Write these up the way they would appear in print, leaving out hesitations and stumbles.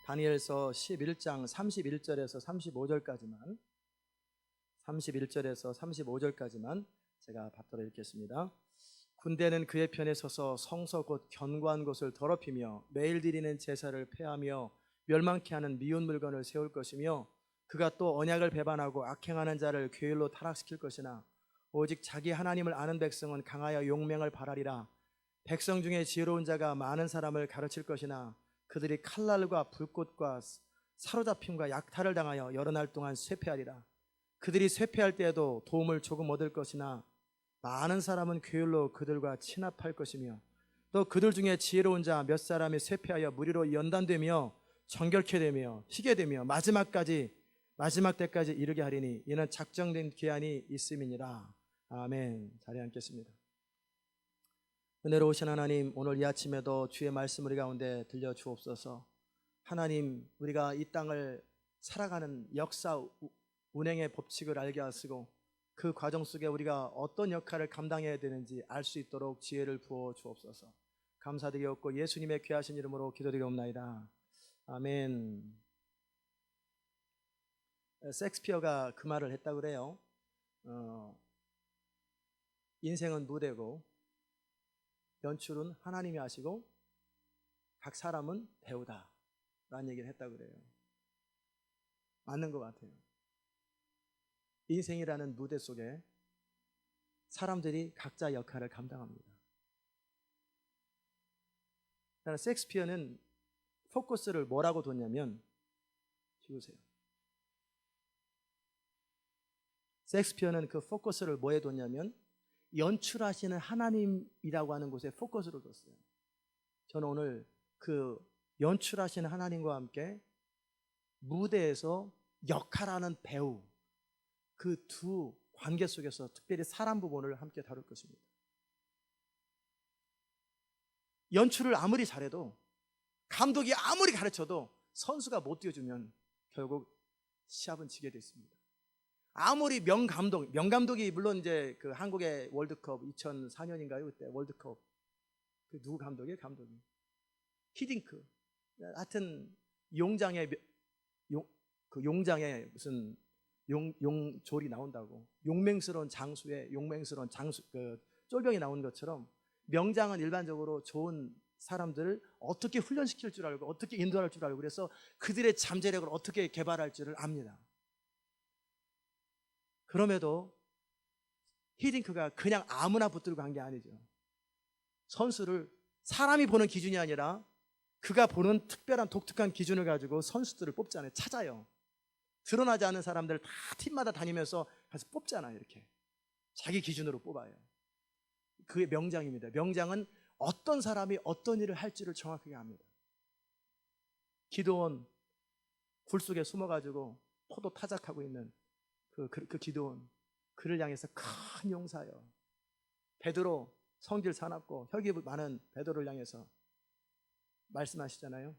다니엘서 11장 31절에서 35절까지만 제가 받들어 읽겠습니다. 군대는 그의 편에 서서 성서 곧 견고한 곳을 더럽히며 매일 드리는 제사를 폐하며 멸망케 하는 미운 물건을 세울 것이며 그가 또 언약을 배반하고 악행하는 자를 괴일로 타락시킬 것이나 오직 자기 하나님을 아는 백성은 강하여 용맹을 발하리라. 백성 중에 지혜로운 자가 많은 사람을 가르칠 것이나 그들이 칼날과 불꽃과 사로잡힘과 약탈을 당하여 여러 날 동안 쇠퇴하리라. 그들이 쇠퇴할 때에도 도움을 조금 얻을 것이나 많은 사람은 괴율로 그들과 친합할 것이며 또 그들 중에 지혜로운 자 몇 사람이 쇠퇴하여 무리로 연단되며 정결케 되며 희게 되며 마지막 때까지 이르게 하리니 이는 작정된 기한이 있음이니라. 아멘. 자리에 앉겠습니다. 은혜로우신 하나님, 오늘 이 아침에도 주의 말씀 우리 가운데 들려주옵소서. 하나님, 우리가 이 땅을 살아가는 역사 운행의 법칙을 알게 하시고 그 과정 속에 우리가 어떤 역할을 감당해야 되는지 알 수 있도록 지혜를 부어 주옵소서. 감사드리옵고 예수님의 귀하신 이름으로 기도드리옵나이다. 아멘. 셰익스피어가 그 말을 했다고 그래요. 인생은 무대고 연출은 하나님이 하시고 각 사람은 배우다 라는 얘기를 했다고 그래요. 맞는 것 같아요. 인생이라는 무대 속에 사람들이 각자 역할을 감당합니다. 그러나 셰익스피어는 포커스를 뭐라고 뒀냐면, 지우세요. 셰익스피어는 그 포커스를 뭐에 뒀냐면 연출하시는 하나님이라고 하는 곳에 포커스를 뒀어요. 저는 오늘 그 연출하시는 하나님과 함께 무대에서 역할하는 배우, 그 두 관계 속에서 특별히 사람 부분을 함께 다룰 것입니다. 연출을 아무리 잘해도, 감독이 아무리 가르쳐도 선수가 못 뛰어주면 결국 시합은 지게 됐습니다. 아무리 명감독이 물론 이제 그 한국의 월드컵 2004년인가요? 그때 월드컵 그 누구 감독이 히딩크. 하여튼 용장에 무슨 용졸이 나온다고, 용맹스러운 장수에 용맹스러운 쫄병이 나오는 것처럼 명장은 일반적으로 좋은 사람들을 어떻게 훈련시킬 줄 알고 어떻게 인도할 줄 알고 그래서 그들의 잠재력을 어떻게 개발할 줄을 압니다. 그럼에도 히딩크가 그냥 아무나 붙들고 간 게 아니죠. 선수를 사람이 보는 기준이 아니라 그가 보는 특별한 독특한 기준을 가지고 선수들을 뽑잖아요. 찾아요. 드러나지 않는 사람들 다 팀마다 다니면서 가서 뽑잖아요. 이렇게 자기 기준으로 뽑아요. 그게 명장입니다. 명장은 어떤 사람이 어떤 일을 할지를 정확하게 압니다. 기드온 굴 속에 숨어가지고 포도 타작하고 있는 그 기드온, 그를 향해서 큰 용사요. 베드로, 성질 사납고 혈기 많은 베드로를 향해서 말씀하시잖아요.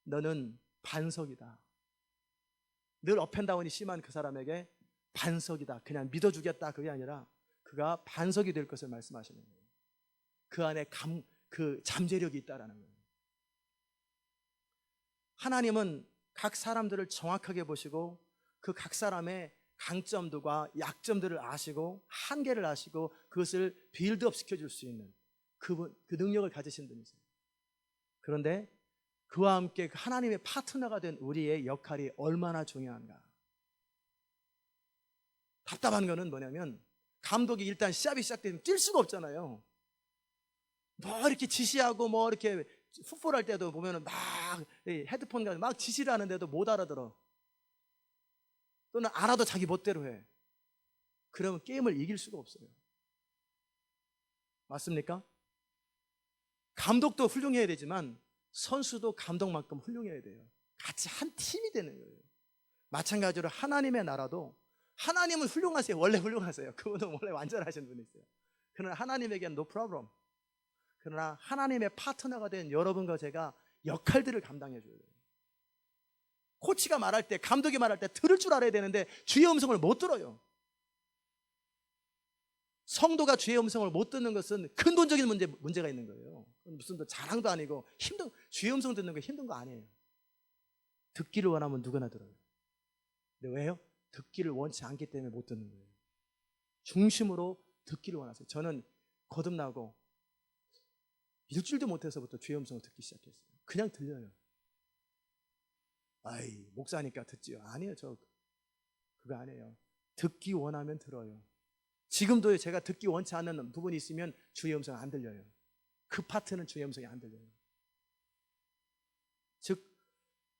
너는 반석이다. 늘 업앤다운이 심한 그 사람에게 반석이다, 그냥 믿어주겠다, 그게 아니라 그가 반석이 될 것을 말씀하시는 거예요. 그 안에 그 잠재력이 있다라는 거예요. 하나님은 각 사람들을 정확하게 보시고 그 각 사람의 강점들과 약점들을 아시고 한계를 아시고 그것을 빌드업 시켜줄 수 있는 그 능력을 가지신 분이세요. 그런데 그와 함께 하나님의 파트너가 된 우리의 역할이 얼마나 중요한가. 답답한 거는 뭐냐면 감독이 일단 시합이 시작되면 뛸 수가 없잖아요. 뭐 이렇게 지시하고 뭐 이렇게 풋볼 할 때도 보면은 막 헤드폰 가지고 막 지시를 하는데도 못 알아들어. 또는 알아도 자기 멋대로 해. 그러면 게임을 이길 수가 없어요. 맞습니까? 감독도 훌륭해야 되지만 선수도 감독만큼 훌륭해야 돼요. 같이 한 팀이 되는 거예요. 마찬가지로 하나님의 나라도, 하나님은 훌륭하세요. 원래 훌륭하세요. 그분은 원래 완전하신 분이세요. 그러나 하나님에게는 no problem. 그러나 하나님의 파트너가 된 여러분과 제가 역할들을 감당해 줘야 돼요. 코치가 말할 때, 감독이 말할 때 들을 줄 알아야 되는데 주의 음성을 못 들어요. 성도가 주의 음성을 못 듣는 것은 근본적인 문제가 있는 거예요. 무슨 자랑도 아니고 주의 음성 듣는 거 힘든 거 아니에요. 듣기를 원하면 누구나 들어요. 근데 왜요? 듣기를 원치 않기 때문에 못 듣는 거예요. 중심으로 듣기를 원하세요. 저는 거듭나고 일주일도 못해서부터 주의 음성을 듣기 시작했어요. 그냥 들려요. 아이, 목사니까 듣지요. 아니에요. 저 그거 아니에요. 듣기 원하면 들어요. 지금도 제가 듣기 원치 않는 부분이 있으면 주의 음성 안 들려요. 그 파트는 주의 음성이 안 들려요. 즉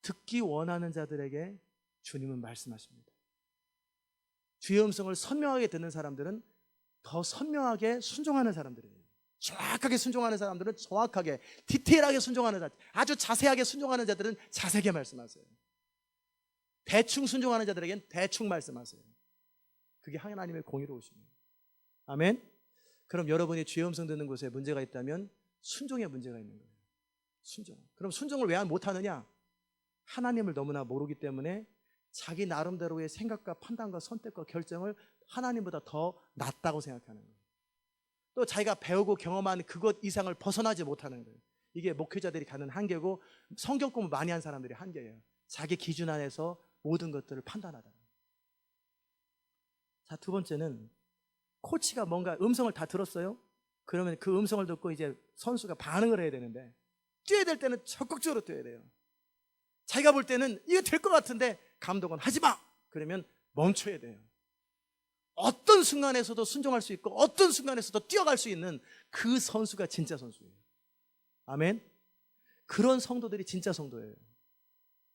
듣기 원하는 자들에게 주님은 말씀하십니다. 주의 음성을 선명하게 듣는 사람들은 더 선명하게 순종하는 사람들이에요. 정확하게 순종하는 사람들은 정확하게, 디테일하게 순종하는 자들, 아주 자세하게 순종하는 자들은 자세하게 말씀하세요. 대충 순종하는 자들에겐 대충 말씀하세요. 그게 하나님의 공의로우심이에요. 아멘. 그럼 여러분이 주의 음성 듣는 곳에 문제가 있다면 순종에 문제가 있는 거예요. 순종. 그럼 순종을 왜 못하느냐? 하나님을 너무나 모르기 때문에 자기 나름대로의 생각과 판단과 선택과 결정을 하나님보다 더 낫다고 생각하는 거예요. 또 자기가 배우고 경험한 그것 이상을 벗어나지 못하는 거예요. 이게 목회자들이 갖는 한계고 성경 공부 많이 한 사람들의 한계예요. 자기 기준 안에서 모든 것들을 판단하다. 자, 두 번째는 코치가 뭔가 음성을 다 들었어요. 그러면 그 음성을 듣고 이제 선수가 반응을 해야 되는데 뛰어야 될 때는 적극적으로 뛰어야 돼요. 자기가 볼 때는 이거 될 것 같은데 감독은 하지 마! 그러면 멈춰야 돼요. 어떤 순간에서도 순종할 수 있고 어떤 순간에서도 뛰어갈 수 있는 그 선수가 진짜 선수예요. 아멘. 그런 성도들이 진짜 성도예요.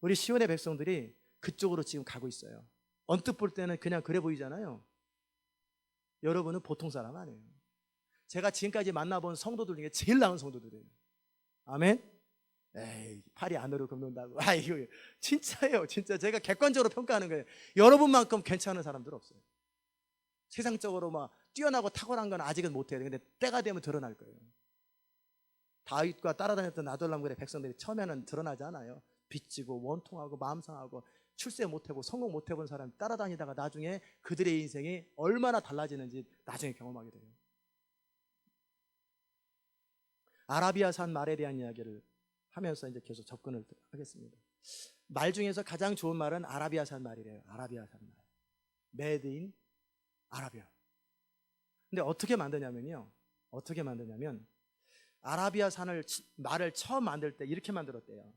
우리 시온의 백성들이 그쪽으로 지금 가고 있어요. 언뜻 볼 때는 그냥 그래 보이잖아요. 여러분은 보통 사람 아니에요. 제가 지금까지 만나본 성도들 중에 제일 나은 성도들이에요. 아멘. 에이, 팔이 안으로 굽는다고. 아, 이거 진짜예요. 진짜 제가 객관적으로 평가하는 거예요. 여러분만큼 괜찮은 사람들 없어요. 세상적으로 막 뛰어나고 탁월한 건 아직은 못해요. 근데 때가 되면 드러날 거예요. 다윗과 따라다녔던 아둘람굴의 백성들이 처음에는 드러나지 않아요. 빚지고 원통하고 마음 상하고 출세 못하고 성공 못해본 사람 따라다니다가 나중에 그들의 인생이 얼마나 달라지는지 나중에 경험하게 돼요. 아라비아산 말에 대한 이야기를 하면서 이제 계속 접근을 하겠습니다. 말 중에서 가장 좋은 말은 아라비아산 말이래요. 아라비아산 말. 메이드 인 아라비아. 근데 어떻게 만드냐면 아라비아산을 말을 처음 만들 때 이렇게 만들었대요.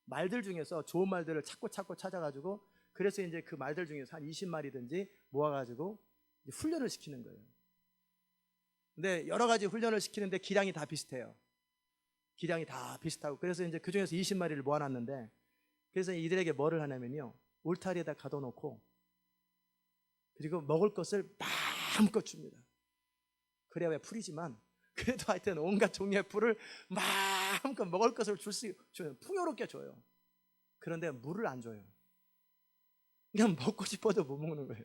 말들 중에서 좋은 말들을 찾고 찾아가지고 그래서 이제 그 말들 중에서 한 20마리든지 모아가지고 훈련을 시키는 거예요. 근데 여러 가지 훈련을 시키는데 기량이 다 비슷해요. 기량이 다 비슷하고 그래서 이제 그 중에서 20마리를 모아놨는데 그래서 이들에게 뭐를 하냐면요. 울타리에다 가둬놓고 그리고 먹을 것을 마음껏 줍니다. 그래야 왜 풀이지만 그래도 하여튼 온갖 종류의 풀을 마음껏 먹을 것을 줘요. 풍요롭게 줘요. 그런데 물을 안 줘요. 그냥 먹고 싶어도 못 먹는 거예요.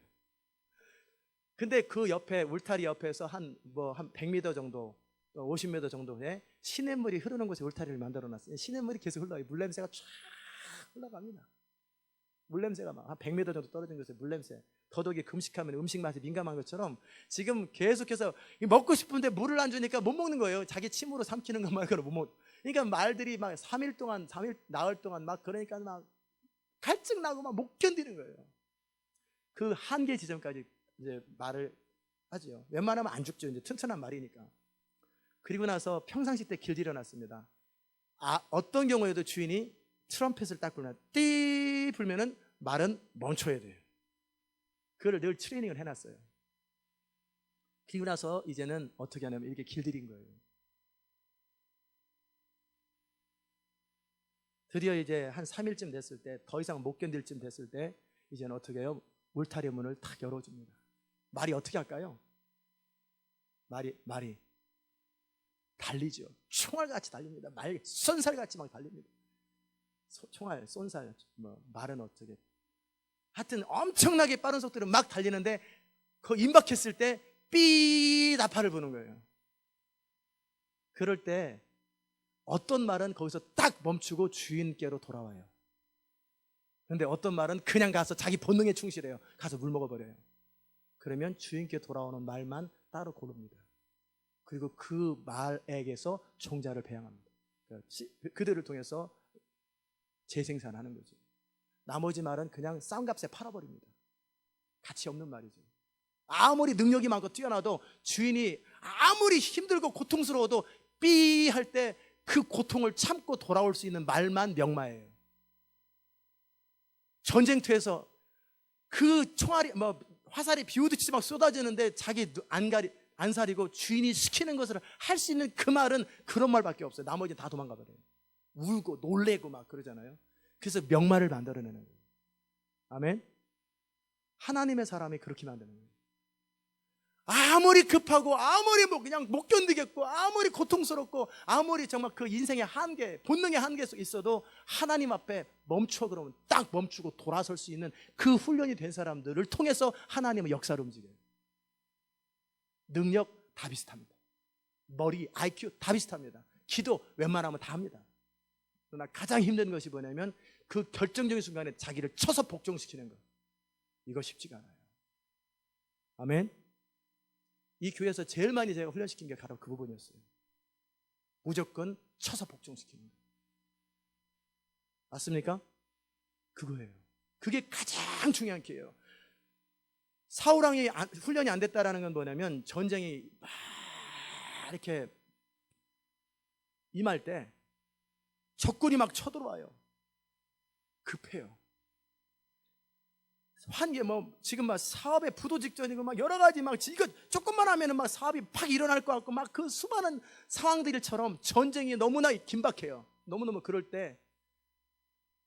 근데 그 옆에 울타리 옆에서 한 100m 정도 50m 정도에 시냇물이 흐르는 곳에 울타리를 만들어 놨어요. 시냇물이 계속 흘러요. 물냄새가 쫙 흘러갑니다. 물냄새가 막 한 100m 정도 떨어진 곳에 물냄새. 더더욱이 금식하면 음식 맛에 민감한 것처럼 지금 계속해서 먹고 싶은데 물을 안 주니까 못 먹는 거예요. 자기 침으로 삼키는 것 말고는 못 먹어. 그러니까 말들이 막 3일 나흘 동안 막 그러니까 막 갈증 나고 막 못 견디는 거예요. 그 한계 지점까지 이제 말을 하죠. 웬만하면 안 죽죠. 이제 튼튼한 말이니까. 그리고 나서 평상시 때 길들여놨습니다. 어떤 경우에도 주인이 트럼펫을 딱 불면 띠 불면은 말은 멈춰야 돼요. 그걸 늘 트레이닝을 해놨어요. 그리고 나서 이제는 어떻게 하냐면 이렇게 길들인 거예요. 드디어 이제 한 3일쯤 됐을 때 더 이상 못 견딜 쯤 됐을 때 이제는 어떻게 해요? 울타리 문을 탁 열어줍니다. 말이 어떻게 할까요? 말이 달리죠. 총알같이 달립니다. 쏜살같이 막 달립니다. 총알, 쏜살, 말은 어떻게 하여튼 엄청나게 빠른 속도로 막 달리는데 그 임박했을 때 삐 나팔을 부는 거예요. 그럴 때 어떤 말은 거기서 딱 멈추고 주인께로 돌아와요. 그런데 어떤 말은 그냥 가서 자기 본능에 충실해요. 가서 물 먹어버려요. 그러면 주인께 돌아오는 말만 따로 고릅니다. 그리고 그 말에게서 종자를 배양합니다. 그들을 통해서 재생산하는 거죠. 나머지 말은 그냥 싼 값에 팔아버립니다. 가치 없는 말이죠. 아무리 능력이 많고 뛰어나도 주인이 아무리 힘들고 고통스러워도 삐 할 때 그 고통을 참고 돌아올 수 있는 말만 명마예요. 전쟁터에서 그 총알이 화살이 비오듯이 막 쏟아지는데 자기 안 사리고 주인이 시키는 것을 할 수 있는 그 말은 그런 말밖에 없어요. 나머지 다 도망가 버려요. 울고 놀래고 막 그러잖아요. 그래서 명말을 만들어내는 거예요. 아멘. 하나님의 사람이 그렇게 만드는 거예요. 아무리 급하고 아무리 그냥 못 견디겠고 아무리 고통스럽고 아무리 정말 그 인생의 한계, 본능의 한계 속에 있어도 하나님 앞에 멈춰 그러면 딱 멈추고 돌아설 수 있는 그 훈련이 된 사람들을 통해서 하나님은 역사를 움직여요. 능력 다 비슷합니다. 머리, IQ 다 비슷합니다. 기도 웬만하면 다 합니다. 그러나 가장 힘든 것이 뭐냐면 그 결정적인 순간에 자기를 쳐서 복종시키는 것. 이거 쉽지가 않아요. 아멘. 이 교회에서 제일 많이 제가 훈련시킨 게 바로 그 부분이었어요. 무조건 쳐서 복종시키는 거. 맞습니까? 그거예요. 그게 가장 중요한 게예요. 사울왕이 훈련이 안 됐다라는 건 뭐냐면 전쟁이 막 이렇게 임할 때 적군이 막 쳐들어와요. 급해요. 한게 지금 막 사업에 부도 직전이고 막 여러 가지 막 이거 조금만 하면은 막 사업이 팍 일어날 것 같고 막 그 수많은 상황들처럼 전쟁이 너무나 긴박해요. 너무너무 그럴 때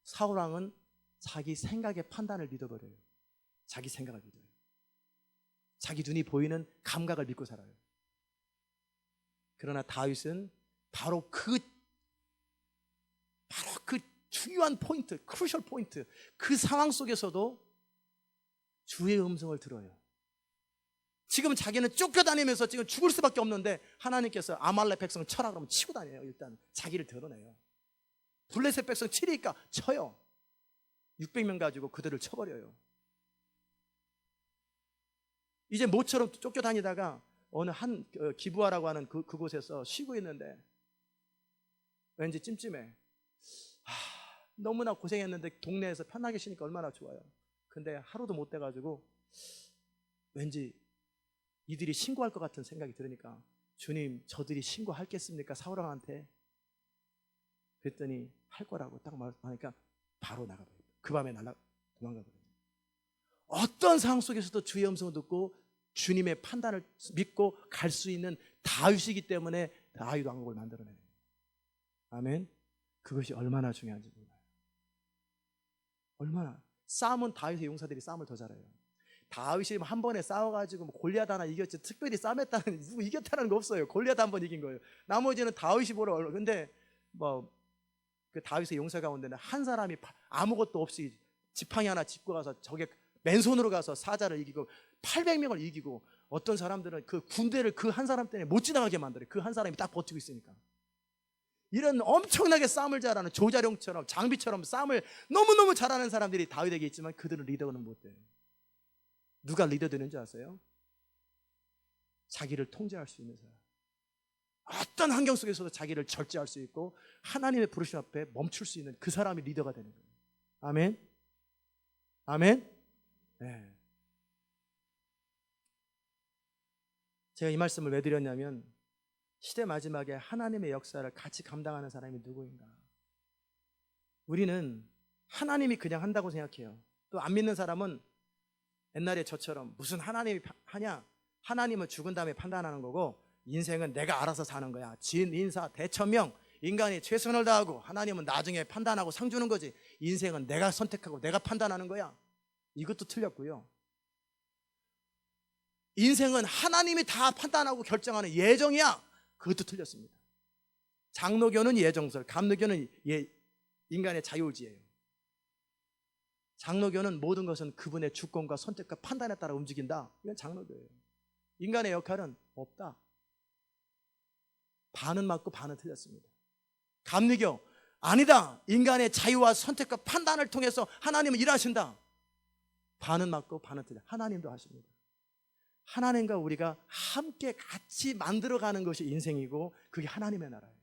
사울왕은 자기 생각의 판단을 믿어버려요. 자기 생각을 믿어요. 자기 눈이 보이는 감각을 믿고 살아요. 그러나 다윗은 바로 그 중요한 포인트, 크루셜 포인트, 그 상황 속에서도 주의 음성을 들어요. 지금 자기는 쫓겨다니면서 지금 죽을 수밖에 없는데 하나님께서 아말렉 백성을 쳐라 그러면 치고 다녀요. 일단 자기를 드러내요. 블레셋 백성 치리니까 쳐요. 600명 가지고 그들을 쳐버려요. 이제 모처럼 쫓겨다니다가 어느 한 기부하라고 하는 그곳에서 쉬고 있는데 왠지 찜찜해. 너무나 고생했는데 동네에서 편하게 쉬니까 얼마나 좋아요. 근데 하루도 못 돼가지고 왠지 이들이 신고할 것 같은 생각이 들으니까 주님, 저들이 신고할겠습니까? 사울왕한테. 그랬더니 할 거라고 딱 말하니까 바로 나가버려요. 그 밤에 도망가버려요. 어떤 상황 속에서도 주의 음성을 듣고 주님의 판단을 믿고 갈 수 있는 다윗이기 때문에 다윗 왕국을 만들어내요. 아멘. 그것이 얼마나 중요한지 몰라요. 얼마나. 싸움은 다윗의 용사들이 싸움을 더 잘해요. 다윗이 한 번에 싸워가지고 골리앗 하나 이겼지 특별히 싸움했다는 누구 이겼다는 거 없어요. 골리앗 한 번 이긴 거예요. 나머지는 다윗이 보러 올라. 근데 그 다윗의 용사 가운데는 한 사람이 아무것도 없이 지팡이 하나 짚고 가서 적의 맨손으로 가서 사자를 이기고 800명을 이기고 어떤 사람들은 그 군대를 그 한 사람 때문에 못 지나가게 만들어요. 그 한 사람이 딱 버티고 있으니까. 이런 엄청나게 싸움을 잘하는 조자룡처럼 장비처럼 싸움을 너무너무 잘하는 사람들이 다윗에게 있지만 그들은 리더는 못 돼요. 누가 리더 되는지 아세요? 자기를 통제할 수 있는 사람. 어떤 환경 속에서도 자기를 절제할 수 있고 하나님의 부르심 앞에 멈출 수 있는 그 사람이 리더가 되는 거예요. 아멘. 아멘. 네. 제가 이 말씀을 왜 드렸냐면 시대 마지막에 하나님의 역사를 같이 감당하는 사람이 누구인가. 우리는 하나님이 그냥 한다고 생각해요. 또 안 믿는 사람은 옛날에 저처럼 무슨 하나님이 하냐, 하나님은 죽은 다음에 판단하는 거고 인생은 내가 알아서 사는 거야. 진, 인사, 대천명, 인간이 최선을 다하고 하나님은 나중에 판단하고 상 주는 거지. 인생은 내가 선택하고 내가 판단하는 거야. 이것도 틀렸고요. 인생은 하나님이 다 판단하고 결정하는 예정이야. 그것도 틀렸습니다. 장로교는 예정설, 감리교는 인간의 자유의지예요. 장로교는 모든 것은 그분의 주권과 선택과 판단에 따라 움직인다. 이건 장로교예요. 인간의 역할은 없다. 반은 맞고 반은 틀렸습니다. 감리교, 아니다. 인간의 자유와 선택과 판단을 통해서 하나님은 일하신다. 반은 맞고 반은 틀려. 하나님도 하십니다. 하나님과 우리가 함께 같이 만들어가는 것이 인생이고 그게 하나님의 나라예요.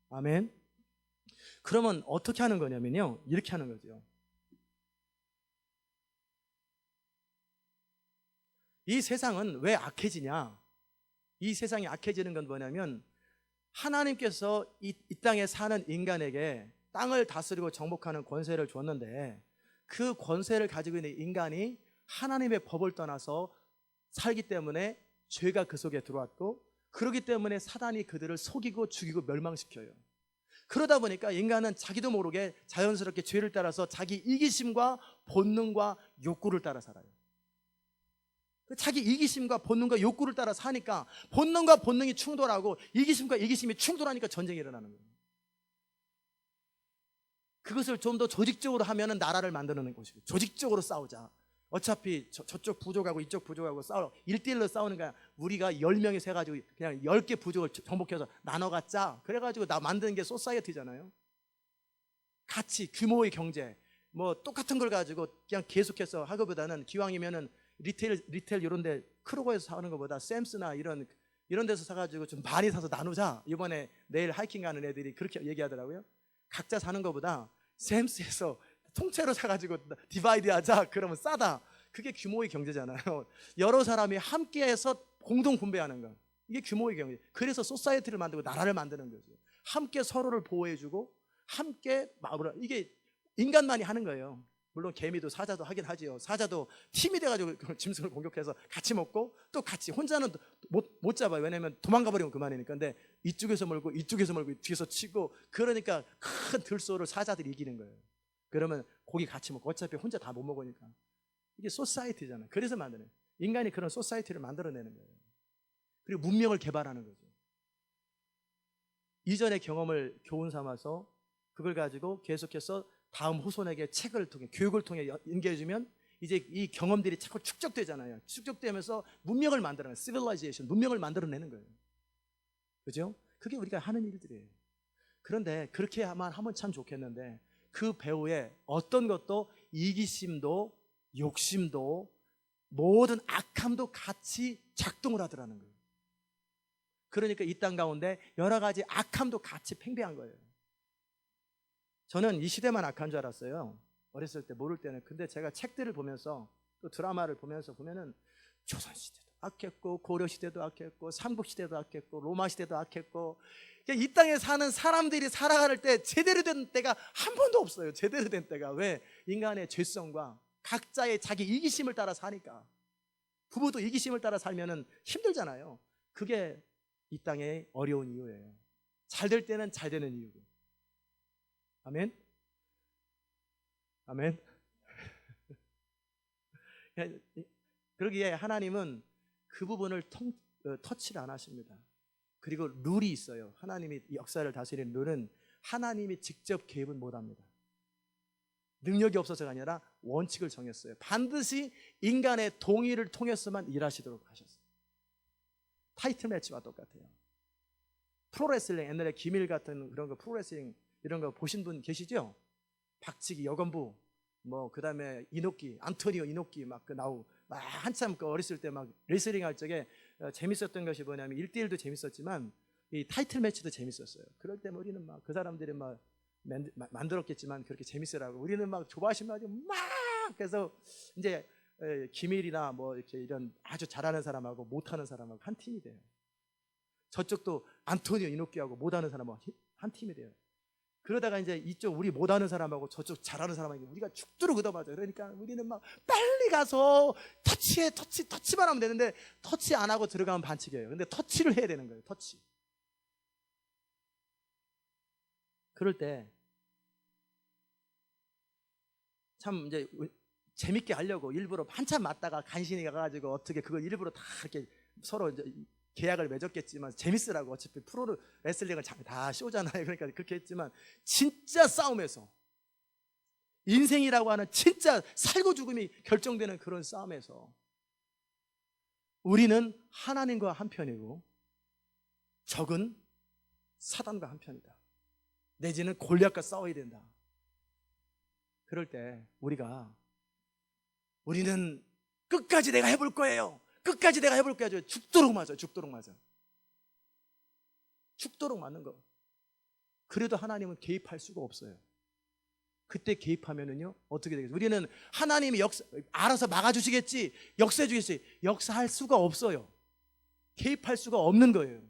아멘. 그러면 어떻게 하는 거냐면요, 이렇게 하는 거죠. 이 세상은 왜 악해지냐? 이 세상이 악해지는 건 뭐냐면 하나님께서 이 땅에 사는 인간에게 땅을 다스리고 정복하는 권세를 줬는데 그 권세를 가지고 있는 인간이 하나님의 법을 떠나서 살기 때문에 죄가 그 속에 들어왔고, 그렇기 때문에 사단이 그들을 속이고 죽이고 멸망시켜요. 그러다 보니까 인간은 자기도 모르게 자연스럽게 죄를 따라서 자기 이기심과 본능과 욕구를 따라 살아요. 자기 이기심과 본능과 욕구를 따라 사니까 본능과 본능이 충돌하고 이기심과 이기심이 충돌하니까 전쟁이 일어나는 거예요. 그것을 좀 더 조직적으로 하면은 나라를 만드는 것이고, 조직적으로 싸우자. 어차피 저쪽 부족하고 이쪽 부족하고 싸워 1대1로 싸우는 거야. 우리가 10명이 세가지고 그냥 10개 부족을 정복해서 나눠 갖자. 그래가지고 나 만드는 게 소사이어티잖아요. 같이 규모의 경제 뭐 똑같은 걸 가지고 그냥 계속해서 하기보다는 기왕이면은 리테일 이런데 크로거에서 사는 것보다 샘스나 이런 데서 사가지고 좀 많이 사서 나누자. 이번에 내일 하이킹 가는 애들이 그렇게 얘기하더라고요. 각자 사는 것보다 샘스에서 통째로 사가지고 디바이드 하자. 그러면 싸다. 그게 규모의 경제잖아요. 여러 사람이 함께해서 공동 분배하는 거, 이게 규모의 경제. 그래서 소사이어티를 만들고 나라를 만드는 거죠. 함께 서로를 보호해주고 함께 마음으로, 이게 인간만이 하는 거예요. 물론 개미도 사자도 하긴 하지요. 사자도 팀이 돼가지고 짐승을 공격해서 같이 먹고, 또 같이 혼자는 못 잡아요. 왜냐면 도망가 버리면 그만이니까. 근데 이쪽에서 몰고 이쪽에서 몰고 뒤에서 치고, 그러니까 큰 들소를 사자들이 이기는 거예요. 그러면 고기 같이 먹고, 어차피 혼자 다 못 먹으니까. 이게 소사이티잖아요. 그래서 만드는, 인간이 그런 소사이티를 만들어내는 거예요. 그리고 문명을 개발하는 거죠. 이전의 경험을 교훈 삼아서 그걸 가지고 계속해서 다음 후손에게 책을 통해, 교육을 통해 인계해주면 이제 이 경험들이 자꾸 축적되잖아요. 축적되면서 문명을 만들어내는, 시빌라이제이션, 문명을 만들어내는 거예요. 그죠? 그게 우리가 하는 일들이에요. 그런데 그렇게만 하면 참 좋겠는데, 그 배후에 어떤 것도 이기심도 욕심도 모든 악함도 같이 작동을 하더라는 거예요. 그러니까 이 땅 가운데 여러 가지 악함도 같이 팽배한 거예요. 저는 이 시대만 악한 줄 알았어요. 어렸을 때 모를 때는. 근데 제가 책들을 보면서 또 드라마를 보면서 보면은 조선시대도 악했고, 고려시대도 악했고, 삼국시대도 악했고, 로마시대도 악했고, 이 땅에 사는 사람들이 살아갈 때 제대로 된 때가 한 번도 없어요. 제대로 된 때가. 왜? 인간의 죄성과 각자의 자기 이기심을 따라 사니까. 부부도 이기심을 따라 살면은 힘들잖아요. 그게 이 땅의 어려운 이유예요. 잘 될 때는 잘 되는 이유고. 아멘? 아멘? 그러기에 하나님은 그 부분을 터치를 안 하십니다. 그리고 룰이 있어요. 하나님이 역사를 다스리는 룰은 하나님이 직접 개입은 못합니다. 능력이 없어서가 아니라 원칙을 정했어요. 반드시 인간의 동의를 통해서만 일하시도록 하셨어요. 타이틀 매치와 똑같아요. 프로레슬링, 옛날에 기밀 같은 그런 거, 프로레슬링 이런 거 보신 분 계시죠? 박치기, 여건부, 뭐 그다음에 이노키, 안토니오 이노키 막 그 나오고, 막 한참 그 어렸을 때 막 레슬링 할 적에 재밌었던 것이 뭐냐면 1대1도 재밌었지만 이 타이틀 매치도 재밌었어요. 그럴 때 우리는 막 그 사람들이 막 만들었겠지만 그렇게 재밌으라고 우리는 막 조바심 가지고 막, 그래서 이제 기밀이나 뭐 이렇게 이런 아주 잘하는 사람하고 못하는 사람하고 한 팀이 돼요. 저쪽도 안토니오 이노키하고 못하는 사람하고 한 팀이 돼요. 그러다가 이제 이쪽 우리 못하는 사람하고 저쪽 잘하는 사람하고 우리가 죽도록 얻어맞아요. 그러니까 우리는 막 빨리 가서 터치만 하면 되는데, 터치 안 하고 들어가면 반칙이에요. 근데 터치를 해야 되는 거예요. 터치. 그럴 때 참 이제 재밌게 하려고 일부러 한참 맞다가 간신히 가가지고 어떻게 그걸 일부러 다 이렇게 서로 이제 계약을 맺었겠지만 재밌으라고, 어차피 프로 레슬링을 다 쇼잖아요. 그러니까 그렇게 했지만 진짜 싸움에서, 인생이라고 하는 진짜 살고 죽음이 결정되는 그런 싸움에서 우리는 하나님과 한편이고 적은 사단과 한편이다. 내지는 골리앗과 싸워야 된다. 그럴 때 우리는 끝까지 내가 해볼 거예요. 끝까지 내가 해볼 거예요. 죽도록 맞아요. 죽도록 맞는 거. 그래도 하나님은 개입할 수가 없어요. 그때 개입하면은요 어떻게 되겠어요? 우리는 하나님이 알아서 막아주시겠지, 역사해 주겠지, 역사할 수가 없어요. 개입할 수가 없는 거예요.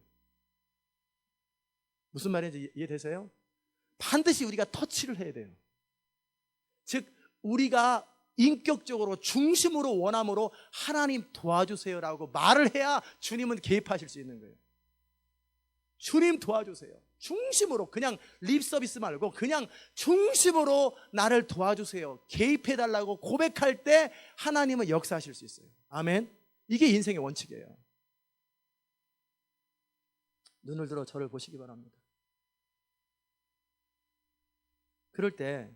무슨 말인지 이해되세요? 반드시 우리가 터치를 해야 돼요. 즉 우리가 인격적으로 중심으로 원함으로 하나님 도와주세요라고 말을 해야 주님은 개입하실 수 있는 거예요. 주님 도와주세요. 중심으로, 그냥 립 서비스 말고 그냥 중심으로 나를 도와주세요, 개입해달라고 고백할 때 하나님은 역사하실 수 있어요. 아멘. 이게 인생의 원칙이에요. 눈을 들어 저를 보시기 바랍니다. 그럴 때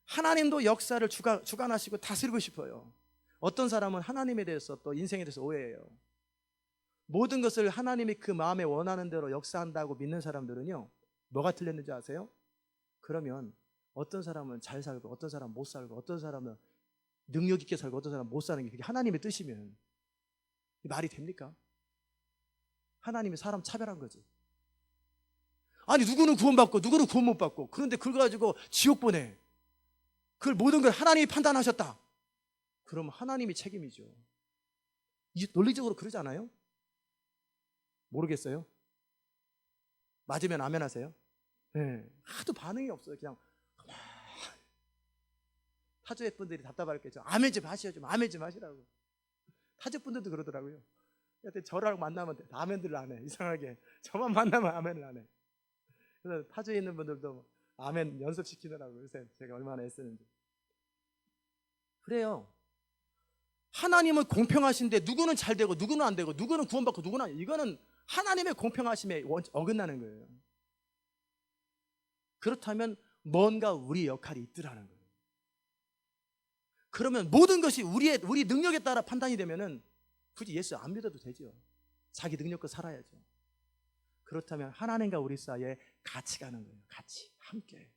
하나님도 역사를 주관하시고 다스리고 싶어요. 어떤 사람은 하나님에 대해서 또 인생에 대해서 오해해요. 모든 것을 하나님이 그 마음에 원하는 대로 역사한다고 믿는 사람들은요 뭐가 틀렸는지 아세요? 그러면 어떤 사람은 잘 살고 어떤 사람은 못 살고 어떤 사람은 능력 있게 살고 어떤 사람은 못 사는 게 그게 하나님의 뜻이면 말이 됩니까? 하나님이 사람 차별한 거지. 아니 누구는 구원받고 누구는 구원 못 받고, 그런데 그걸 가지고 지옥 보내. 그걸 모든 걸 하나님이 판단하셨다. 그럼 하나님이 책임이죠. 논리적으로 그러지 않아요? 모르겠어요? 맞으면 아멘 하세요. 네. 하도 반응이 없어요. 그냥 타조의 분들이 답답하겠죠. 아멘 좀 하시죠. 좀 아멘 좀 하시라고. 타조 분들도 그러더라고요. 여태 저랑 만나면 아멘들을 안 해. 이상하게 저만 만나면 아멘을 안 해. 그래서 타조에 있는 분들도 아멘 연습시키느라고 요새 제가 얼마나 애쓰는지. 그래요. 하나님은 공평하신데 누구는 잘 되고 누구는 안 되고 누구는 구원받고 누구는 안, 이거는 하나님의 공평하심에 어긋나는 거예요. 그렇다면 뭔가 우리 역할이 있더라는 거예요. 그러면 모든 것이 우리 능력에 따라 판단이 되면은 굳이 예수 안 믿어도 되죠. 자기 능력껏 살아야죠. 그렇다면 하나님과 우리 사이에 같이 가는 거예요. 같이 함께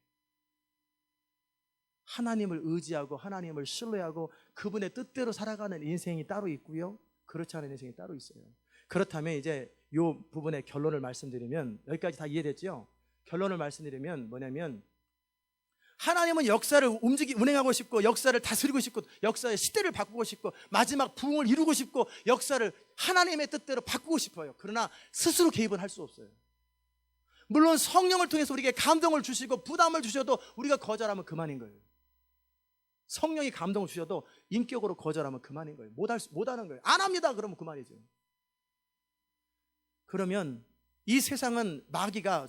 하나님을 의지하고 하나님을 신뢰하고 그분의 뜻대로 살아가는 인생이 따로 있고요, 그렇지 않은 인생이 따로 있어요. 그렇다면 이제 이 부분의 결론을 말씀드리면, 여기까지 다 이해됐죠? 결론을 말씀드리면 뭐냐면, 하나님은 역사를 운행하고 싶고 역사를 다스리고 싶고 역사의 시대를 바꾸고 싶고 마지막 부흥을 이루고 싶고 역사를 하나님의 뜻대로 바꾸고 싶어요. 그러나 스스로 개입은 할 수 없어요. 물론 성령을 통해서 우리에게 감동을 주시고 부담을 주셔도 우리가 거절하면 그만인 거예요. 성령이 감동을 주셔도 인격으로 거절하면 그만인 거예요. 못하는 거예요. 안 합니다 그러면 그만이죠. 그러면 이 세상은 마귀가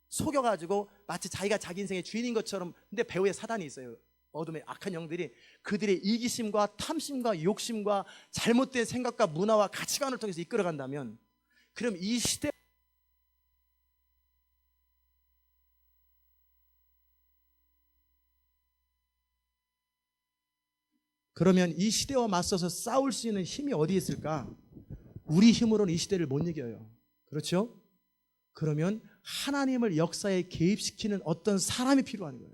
속여가지고 마치 자기가 자기 인생의 주인인 것처럼, 근데 배후에 사단이 있어요. 어둠의 악한 영들이 그들의 이기심과 탐심과 욕심과 잘못된 생각과 문화와 가치관을 통해서 이끌어간다면, 그럼 이 시대 그러면 이 시대와 맞서서 싸울 수 있는 힘이 어디에 있을까? 우리 힘으로는 이 시대를 못 이겨요. 그렇죠? 그러면 하나님을 역사에 개입시키는 어떤 사람이 필요한 거예요.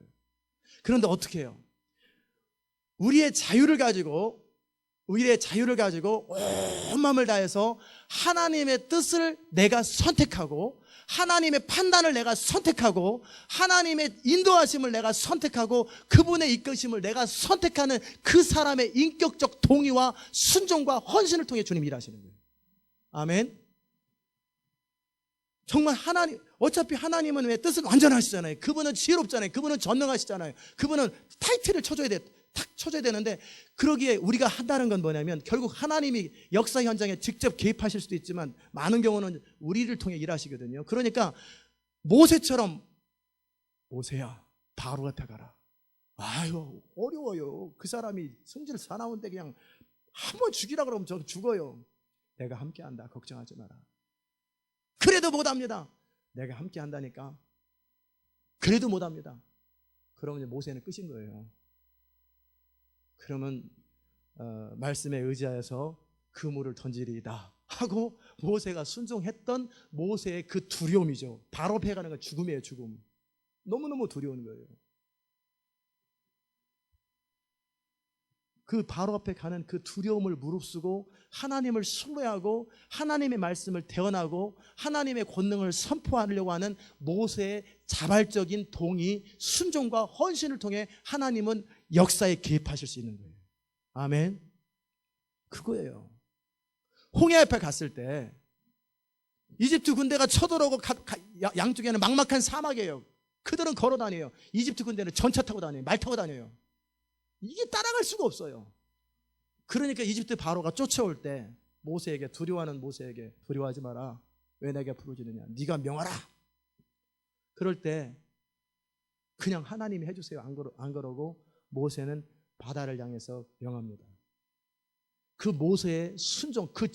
그런데 어떻게 해요? 우리의 자유를 가지고 온 마음을 다해서 하나님의 뜻을 내가 선택하고 하나님의 판단을 내가 선택하고 하나님의 인도하심을 내가 선택하고 그분의 이끄심을 내가 선택하는 그 사람의 인격적 동의와 순종과 헌신을 통해 주님이 일하시는 거예요. 아멘. 정말 어차피 하나님은 왜 뜻은 완전하시잖아요. 그분은 지혜롭잖아요. 그분은 전능하시잖아요. 그분은 타이틀을 탁 쳐줘야 되는데, 그러기에 우리가 한다는 건 뭐냐면 결국 하나님이 역사 현장에 직접 개입하실 수도 있지만 많은 경우는 우리를 통해 일하시거든요. 그러니까 모세처럼, 모세야 바로 앞에 가라. 아유 어려워요. 그 사람이 성질 사나운데 그냥 한번 죽이라 그러면 저 죽어요. 내가 함께한다. 걱정하지 마라. 그래도 못합니다. 내가 함께 한다니까. 그래도 못합니다. 그러면 이제 모세는 끝인 거예요. 그러면 말씀에 의지하여서 그물을 던지리이다 하고 모세가 순종했던 모세의 그 두려움이죠. 바로 앞에 가는 건 죽음이에요. 죽음. 너무너무 두려운 거예요. 그 바로 앞에 가는 그 두려움을 무릅쓰고 하나님을 신뢰하고 하나님의 말씀을 대언하고 하나님의 권능을 선포하려고 하는 모세의 자발적인 동의, 순종과 헌신을 통해 하나님은 역사에 개입하실 수 있는 거예요. 아멘. 그거예요. 홍해 앞에 갔을 때 이집트 군대가 쳐들어오고 양쪽에는 막막한 사막이에요. 그들은 걸어 다녀요. 이집트 군대는 전차 타고 다녀요. 말 타고 다녀요. 이게 따라갈 수가 없어요. 그러니까 이집트 바로가 쫓아올 때 모세에게, 두려워하는 모세에게, 두려워하지 마라. 왜 내게 부르짖느냐? 네가 명하라. 그럴 때 그냥 하나님이 해주세요. 안 그러고 모세는 바다를 향해서 명합니다. 그 모세의 순종, 그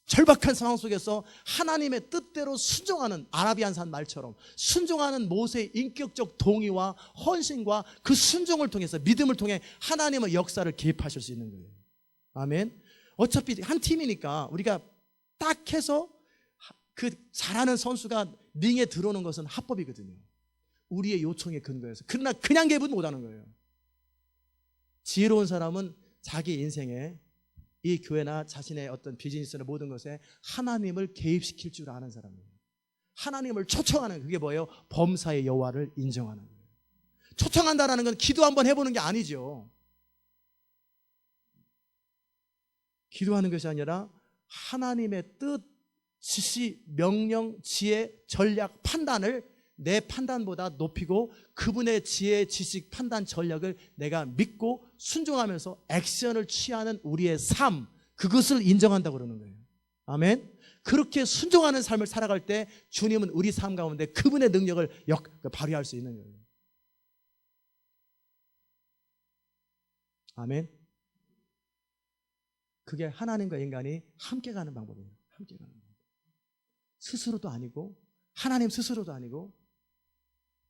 절박한 상황 속에서 하나님의 뜻대로 순종하는, 아라비안산 말처럼 순종하는 모세의 인격적 동의와 헌신과 그 순종을 통해서, 믿음을 통해 하나님의 역사를 개입하실 수 있는 거예요. 아멘. 어차피 한 팀이니까 우리가 딱 해서 그 잘하는 선수가 링에 들어오는 것은 합법이거든요. 우리의 요청에 근거해서. 그러나 그냥 개입은 못하는 거예요. 지혜로운 사람은 자기 인생에, 이 교회나 자신의 어떤 비즈니스나 모든 것에 하나님을 개입시킬 줄 아는 사람이에요. 하나님을 초청하는, 그게 뭐예요? 범사의 여호와를 인정하는 거예요. 초청한다라는 건 기도 한번 해보는 게 아니죠. 기도하는 것이 아니라 하나님의 뜻, 지시, 명령, 지혜, 전략, 판단을 내 판단보다 높이고 그분의 지혜, 지식, 판단, 전략을 내가 믿고 순종하면서 액션을 취하는 우리의 삶, 그것을 인정한다고 그러는 거예요. 아멘. 그렇게 순종하는 삶을 살아갈 때 주님은 우리 삶 가운데 그분의 능력을 발휘할 수 있는 거예요. 아멘. 그게 하나님과 인간이 함께 가는 방법이에요. 함께 가는 방법. 스스로도 아니고 하나님 스스로도 아니고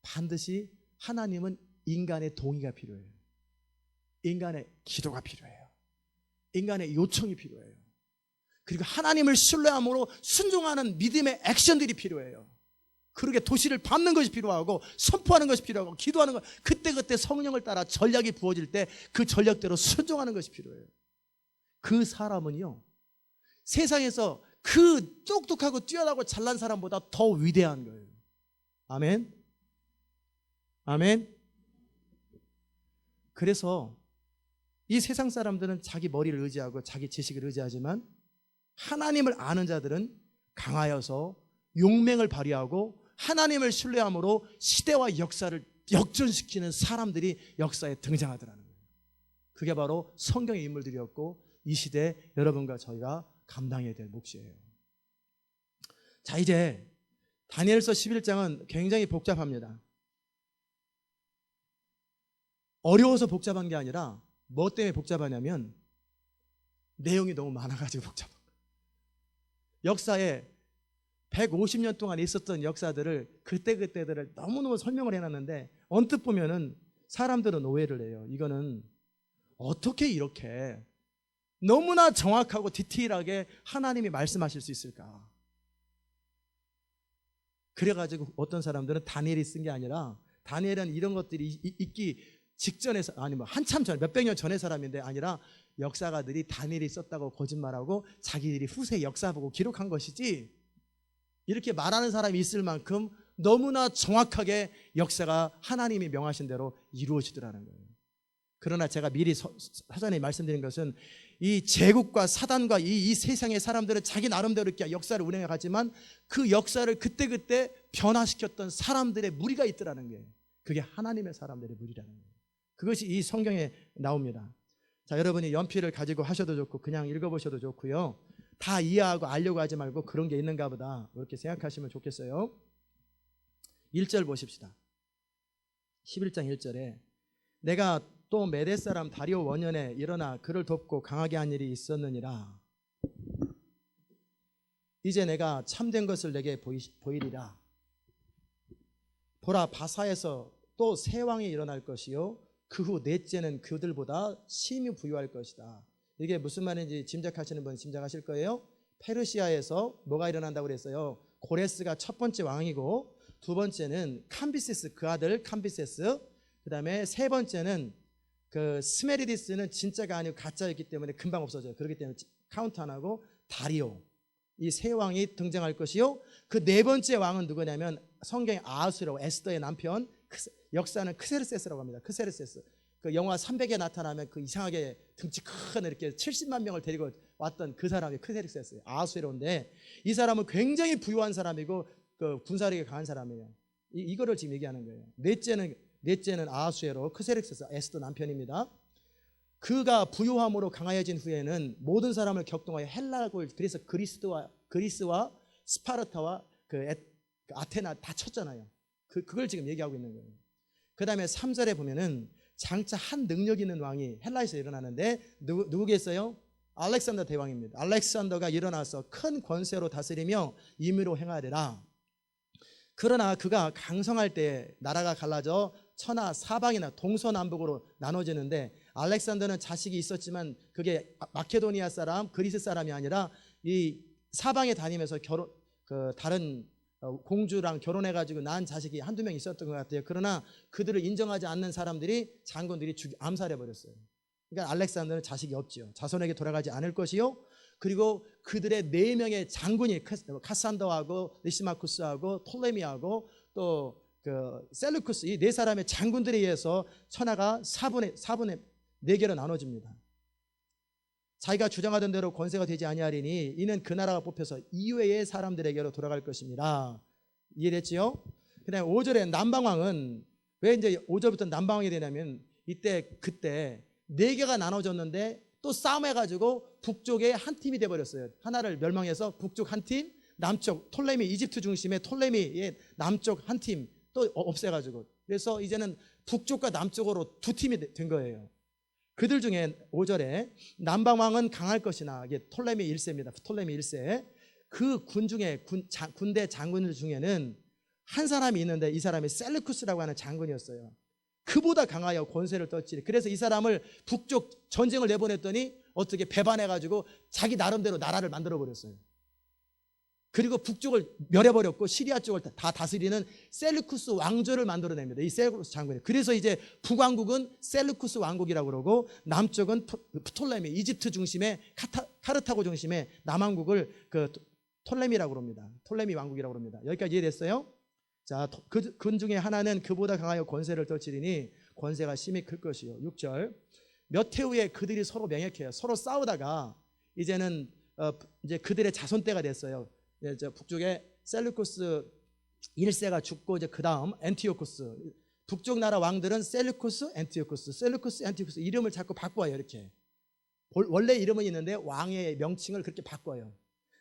반드시 하나님은 인간의 동의가 필요해요. 인간의 기도가 필요해요. 인간의 요청이 필요해요. 그리고 하나님을 신뢰함으로 순종하는 믿음의 액션들이 필요해요. 그러게 도시를 밟는 것이 필요하고 선포하는 것이 필요하고 기도하는 것, 그때그때 성령을 따라 전략이 부어질 때 그 전략대로 순종하는 것이 필요해요. 그 사람은요, 세상에서 그 똑똑하고 뛰어나고 잘난 사람보다 더 위대한 거예요. 아멘. 아멘. 그래서 이 세상 사람들은 자기 머리를 의지하고 자기 지식을 의지하지만 하나님을 아는 자들은 강하여서 용맹을 발휘하고 하나님을 신뢰함으로 시대와 역사를 역전시키는 사람들이 역사에 등장하더라는 거예요. 그게 바로 성경의 인물들이었고 이 시대 여러분과 저희가 감당해야 될 몫이에요. 자, 이제 다니엘서 11장은 굉장히 복잡합니다. 어려워서 복잡한 게 아니라 뭐 때문에 복잡하냐면 내용이 너무 많아가지고 복잡한 거예요. 역사에 150년 동안 있었던 역사들을 그때그때들을 너무너무 설명을 해놨는데 언뜻 보면은 사람들은 오해를 해요. 이거는 어떻게 이렇게 너무나 정확하고 디테일하게 하나님이 말씀하실 수 있을까? 그래가지고 어떤 사람들은 다니엘이 쓴 게 아니라 다니엘은 이런 것들이 있기 직전에서, 아니면 한참 전, 몇백 년 전의 사람인데 아니라 역사가들이 다니엘이 썼다고 거짓말하고 자기들이 후세 역사 보고 기록한 것이지, 이렇게 말하는 사람이 있을 만큼 너무나 정확하게 역사가 하나님이 명하신 대로 이루어지더라는 거예요. 그러나 제가 미리 사전에 말씀드린 것은 이 제국과 사단과 이 세상의 사람들은 자기 나름대로 이렇게 역사를 운행해 가지만 그 역사를 그때그때 변화시켰던 사람들의 무리가 있더라는 거예요. 그게 하나님의 사람들의 무리라는 거예요. 그것이 이 성경에 나옵니다. 자, 여러분이 연필을 가지고 하셔도 좋고 그냥 읽어보셔도 좋고요. 다 이해하고 알려고 하지 말고 그런 게 있는가 보다 이렇게 생각하시면 좋겠어요. 1절 보십시다. 11장 1절에 내가 또 메대 사람 다리오 원년에 일어나 그를 돕고 강하게 한 일이 있었느니라. 이제 내가 참된 것을 내게 보이리라. 보라, 바사에서 또 새 왕이 일어날 것이요 그 후 넷째는 그들보다 심히 부유할 것이다. 이게 무슨 말인지 짐작하시는 분 짐작하실 거예요. 페르시아에서 뭐가 일어난다고 그랬어요? 고레스가 첫 번째 왕이고 두 번째는 캄비세스, 그 아들 캄비세스, 그 다음에 세 번째는 그 스메리디스는 진짜가 아니고 가짜였기 때문에 금방 없어져요. 그렇기 때문에 카운트 안 하고 다리오, 이 세 왕이 등장할 것이요. 그 네 번째 왕은 누구냐면 성경의 아하수라고, 에스더의 남편, 역사는 크세르세스라고 합니다. 크세르세스. 그 영화 300에 나타나면 그 이상하게 등치 큰 이렇게 70만 명을 데리고 왔던 그 사람이 크세르세스예요. 아하수에로인데 이 사람은 굉장히 부유한 사람이고 그 군사력이 강한 사람이에요. 이거를 지금 얘기하는 거예요. 넷째는 아하수에로, 크세르세스, 에스더 남편입니다. 그가 부유함으로 강하여진 후에는 모든 사람을 격동하여 헬라를, 그래서 그리스와 스파르타와 그 아테나 다 쳤잖아요. 그걸 지금 얘기하고 있는 거예요. 그 다음에 3절에 보면은 장차 한 능력 있는 왕이 헬라에서 일어나는데 누구겠어요? 알렉산더 대왕입니다. 알렉산더가 일어나서 큰 권세로 다스리며 임의로 행하리라. 그러나 그가 강성할 때 나라가 갈라져 천하 사방이나 동서남북으로 나눠지는데, 알렉산더는 자식이 있었지만 그게 마케도니아 사람, 그리스 사람이 아니라 이 사방에 다니면서 다른 공주랑 결혼해가지고 낳은 자식이 한두 명 있었던 것 같아요. 그러나 그들을 인정하지 않는 사람들이, 장군들이 암살해버렸어요. 그러니까 알렉산더는 자식이 없지요. 자손에게 돌아가지 않을 것이요. 그리고 그들의 4명의 장군이, 카산더하고 리시마쿠스하고 톨레미하고 또 그 셀루쿠스, 이 4사람의 장군들에 의해서 천하가 4분의 4개로 나눠집니다. 자기가 주장하던 대로 권세가 되지 아니하리니 이는 그 나라가 뽑혀서 이외의 사람들에게로 돌아갈 것입니다. 이해됐지요? 그다음에 5절에 남방왕은, 왜 이제 5절부터 남방왕이 되냐면 그때 4개가 나눠졌는데 또 싸움해가지고 북쪽에 한 팀이 돼버렸어요. 하나를 멸망해서 북쪽 한 팀, 남쪽 톨레미, 이집트 중심의 톨레미의 남쪽 한 팀 또 없애가지고, 그래서 이제는 북쪽과 남쪽으로 2팀이 된 거예요. 그들 중에 5절에 남방왕은 강할 것이나, 이게 톨레미 1세입니다. 톨레미 1세. 그 군 중에 군대 장군들 중에는 한 사람이 있는데 이 사람이 셀루쿠스라고 하는 장군이었어요. 그보다 강하여 권세를 떴지. 그래서 이 사람을 북쪽 전쟁을 내보냈더니 어떻게 배반해가지고 자기 나름대로 나라를 만들어 버렸어요. 그리고 북쪽을 멸해버렸고 시리아 쪽을 다 다스리는 셀루쿠스 왕조를 만들어냅니다. 이 셀루쿠스 장군이. 그래서 이제 북왕국은 셀루쿠스 왕국이라고 그러고, 남쪽은 프톨레미, 이집트 중심의 카르타고 중심의 남왕국을 그 톨레미라고 그럽니다. 톨레미 왕국이라고 그럽니다. 여기까지 이해됐어요? 자, 군 중에 하나는 그보다 강하여 권세를 떨치리니 권세가 심히 클 것이요. 6절. 몇 해 후에 그들이 서로 명예해요. 서로 싸우다가 이제는 이제 그들의 자손 때가 됐어요. 북쪽에 셀루쿠스 1세가 죽고, 이제 그 다음 엔티오쿠스, 북쪽 나라 왕들은 셀루쿠스, 엔티오쿠스 이름을 자꾸 바꿔요. 이렇게 원래 이름은 있는데 왕의 명칭을 그렇게 바꿔요.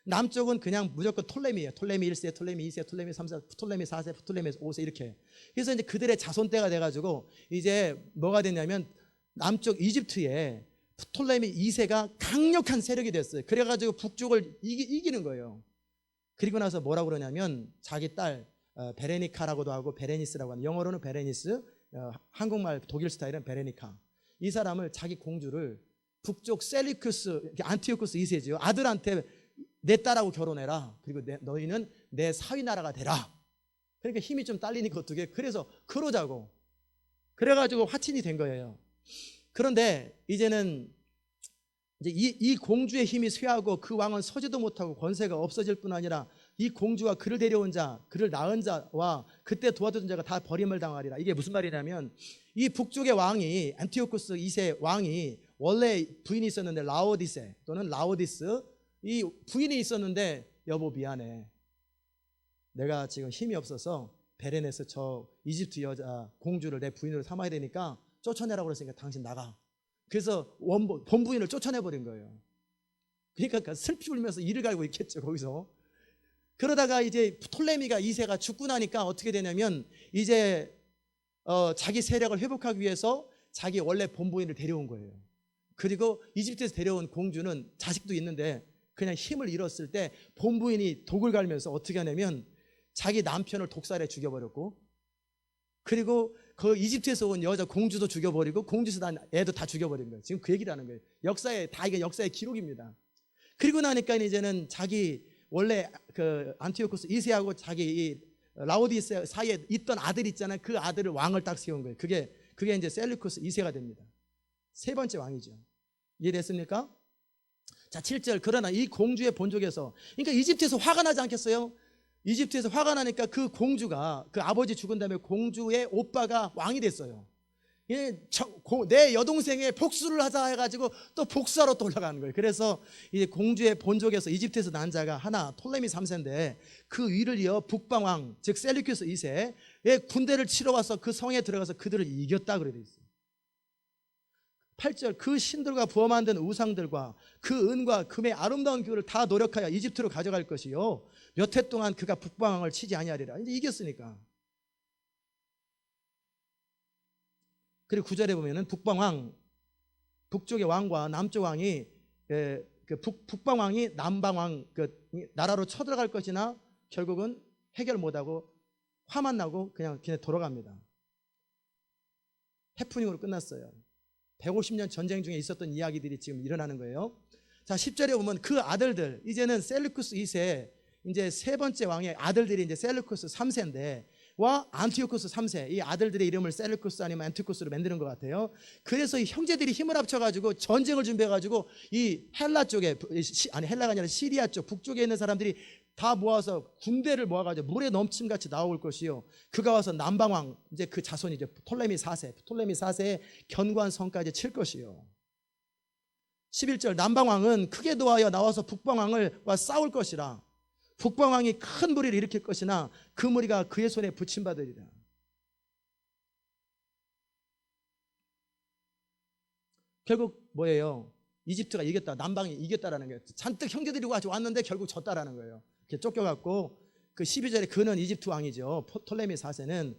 남쪽은 그냥 무조건 톨레미예요. 톨레미 1세, 톨레미 2세, 톨레미 3세, 톨레미 4세, 톨레미 5세 이렇게. 그래서 이제 그들의 자손 때가 돼가지고 이제 뭐가 됐냐면 남쪽 이집트에 톨레미 2세가 강력한 세력이 됐어요. 그래가지고 북쪽을 이기는 거예요. 그리고 나서 뭐라고 그러냐면 자기 딸 베레니카라고도 하고 베레니스라고 하는, 영어로는 베레니스, 한국말 독일 스타일은 베레니카. 이 사람을, 자기 공주를 북쪽 셀루쿠스 안티오쿠스 2세죠. 아들한테 내 딸하고 결혼해라. 그리고 너희는 내 사위 나라가 되라. 그러니까 힘이 좀 딸리니까 어떻게, 그래서 그러자고. 그래가지고 화친이 된 거예요. 그런데 이제는 이제 이 공주의 힘이 쇠하고 그 왕은 서지도 못하고 권세가 없어질 뿐 아니라 이 공주와 그를 데려온 자, 그를 낳은 자와 그때 도와준 자가 다 버림을 당하리라. 이게 무슨 말이냐면 이 북쪽의 왕이, 안티오쿠스 2세 왕이 원래 부인이 있었는데, 라오디세 또는 라오디스, 이 부인이 있었는데, 여보 미안해, 내가 지금 힘이 없어서 베레네스 저 이집트 여자 공주를 내 부인으로 삼아야 되니까 쫓아내라고 그랬으니까 당신 나가. 그래서 본부인을 쫓아내버린 거예요. 그러니까 슬피 울면서 이를 갈고 있겠죠, 거기서. 그러다가 이제 톨레미가 2세가 죽고 나니까 어떻게 되냐면 이제 자기 세력을 회복하기 위해서 자기 원래 본부인을 데려온 거예요. 그리고 이집트에서 데려온 공주는 자식도 있는데 그냥 힘을 잃었을 때 본부인이 독을 갈면서 어떻게 하냐면 자기 남편을 독살해 죽여버렸고, 그리고 그 이집트에서 온 여자 공주도 죽여버리고 공주에서 난 애도 다 죽여버린 거예요. 지금 그 얘기를 하는 거예요. 이게 역사의 기록입니다. 그리고 나니까 이제는 자기 원래 그 안티오쿠스 2세하고 자기 이 라오디세 사이에 있던 아들 있잖아요. 그 아들을 왕을 딱 세운 거예요. 그게 이제 셀루쿠스 2세가 됩니다. 세 번째 왕이죠. 이해됐습니까? 자, 7절. 그러나 이 공주의 본족에서, 그러니까 이집트에서 화가 나지 않겠어요? 이집트에서 화가 나니까 그 공주가, 그 아버지 죽은 다음에 공주의 오빠가 왕이 됐어요. 내 여동생의 복수를 하자 해가지고 또 복수하러 또 올라가는 거예요. 그래서 이제 공주의 본족에서 이집트에서 난 자가 하나, 톨레미 3세인데 그 위를 이어 북방왕, 즉 셀루키스 2세의 군대를 치러 와서 그 성에 들어가서 그들을 이겼다 그래 돼 있어요. 8절. 그 신들과 부어 만든 우상들과 그 은과 금의 아름다운 규를 다 노력하여 이집트로 가져갈 것이요 몇 해 동안 그가 북방왕을 치지 아니하리라. 이제 이겼으니까. 그리고 9절에 보면은 북방왕, 북쪽의 왕과 남쪽 왕이 북방왕이 남방왕 나라로 쳐들어갈 것이나 결국은 해결 못하고 화만 나고 그냥 돌아갑니다. 해프닝으로 끝났어요. 150년 전쟁 중에 있었던 이야기들이 지금 일어나는 거예요. 자, 10절에 보면 그 아들들, 이제는 셀루쿠스 2세, 이제 세 번째 왕의 아들들이 이제 셀루쿠스 3세인데 와 안티오코스 3세, 이 아들들의 이름을 셀루쿠스 아니면 안티오코스로 만드는 것 같아요. 그래서 이 형제들이 힘을 합쳐가지고 전쟁을 준비해가지고 이 헬라 쪽에, 아니 헬라가 아니라 시리아 쪽 북쪽에 있는 사람들이 다 모아서 군대를 모아가지고 물에 넘침같이 나올 것이요 그가 와서 남방왕, 이제 그 자손이 이제 톨레미 4세의 견고한 성까지 칠 것이요. 11절. 남방왕은 크게 도하여 나와서 북방왕과 싸울 것이라. 북방왕이 큰 무리를 일으킬 것이나 그 무리가 그의 손에 붙임받으리라. 결국 뭐예요? 이집트가 이겼다, 남방이 이겼다라는 거예요. 잔뜩 형제들이 왔는데 결국 졌다라는 거예요. 이렇게 쫓겨갖고 그 12절에 그는 이집트 왕이죠. 톨레미 4세는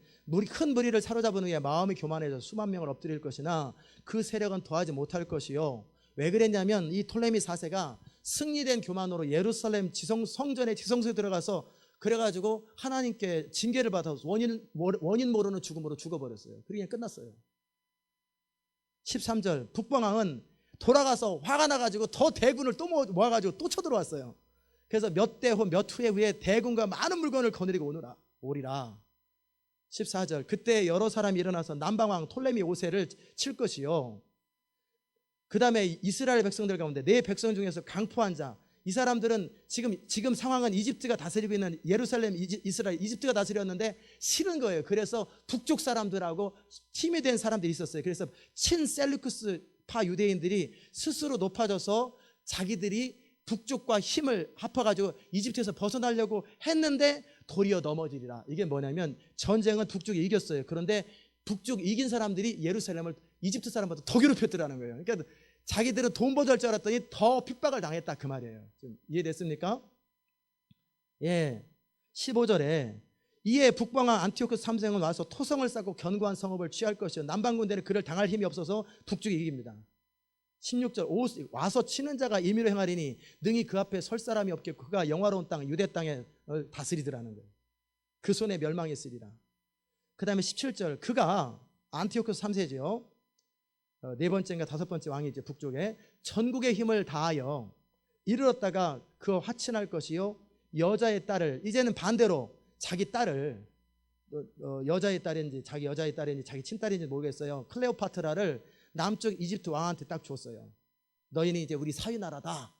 큰 무리를 사로잡은 후에 마음이 교만해져 수만 명을 엎드릴 것이나 그 세력은 더하지 못할 것이요. 왜 그랬냐면 이 톨레미 4세가 승리된 교만으로 예루살렘 성전의 지성소에 들어가서 그래가지고 하나님께 징계를 받아서 원인 모르는 죽음으로 죽어버렸어요. 그게 끝났어요. 13절. 북방왕은 돌아가서 화가 나가지고 더 대군을 또 모아가지고 또 쳐들어왔어요. 그래서 몇 후에 후에 대군과 많은 물건을 거느리고 오리라. 14절. 그때 여러 사람이 일어나서 남방왕 톨레미 5세를 칠 것이요. 그 다음에 이스라엘 백성들 가운데 내 백성 중에서 강포한 자, 이 사람들은 지금 상황은 이집트가 다스리고 있는 예루살렘, 이스라엘, 이집트가 다스렸는데 싫은 거예요. 그래서 북쪽 사람들하고 팀이 된 사람들이 있었어요. 그래서 친셀루쿠스파 유대인들이 스스로 높아져서 자기들이 북쪽과 힘을 합해가지고 이집트에서 벗어나려고 했는데 도리어 넘어지리라. 이게 뭐냐면 전쟁은 북쪽이 이겼어요. 그런데 북쪽 이긴 사람들이 예루살렘을 이집트 사람보다 더 괴롭혔더라는 거예요. 그러니까 자기들은 돈 버잘 줄 알았더니 더 핍박을 당했다 그 말이에요. 좀 이해됐습니까? 예. 15절에 이에 북방왕 안티오코스 3세는 와서 토성을 쌓고 견고한 성읍을 취할 것이요 남방 군대는 그를 당할 힘이 없어서 북쪽이 이깁니다. 16절. 와서 치는 자가 임의로 행하리니 능히 그 앞에 설 사람이 없겠고 그가 영화로운 땅 유대 땅에 다스리더라는 거예요. 그 손에 멸망했으리라. 그 다음에 17절. 그가 안티오코스 3세죠. 네 번째인가 다섯 번째 왕이죠. 북쪽에 전국의 힘을 다하여 이르렀다가 그와 화친할 것이요 여자의 딸을, 이제는 반대로 자기 딸을, 여자의 딸인지 자기 여자의 딸인지 자기 친딸인지 모르겠어요. 클레오파트라를 남쪽 이집트 왕한테 딱 줬어요. 너희는 이제 우리 사위나라다.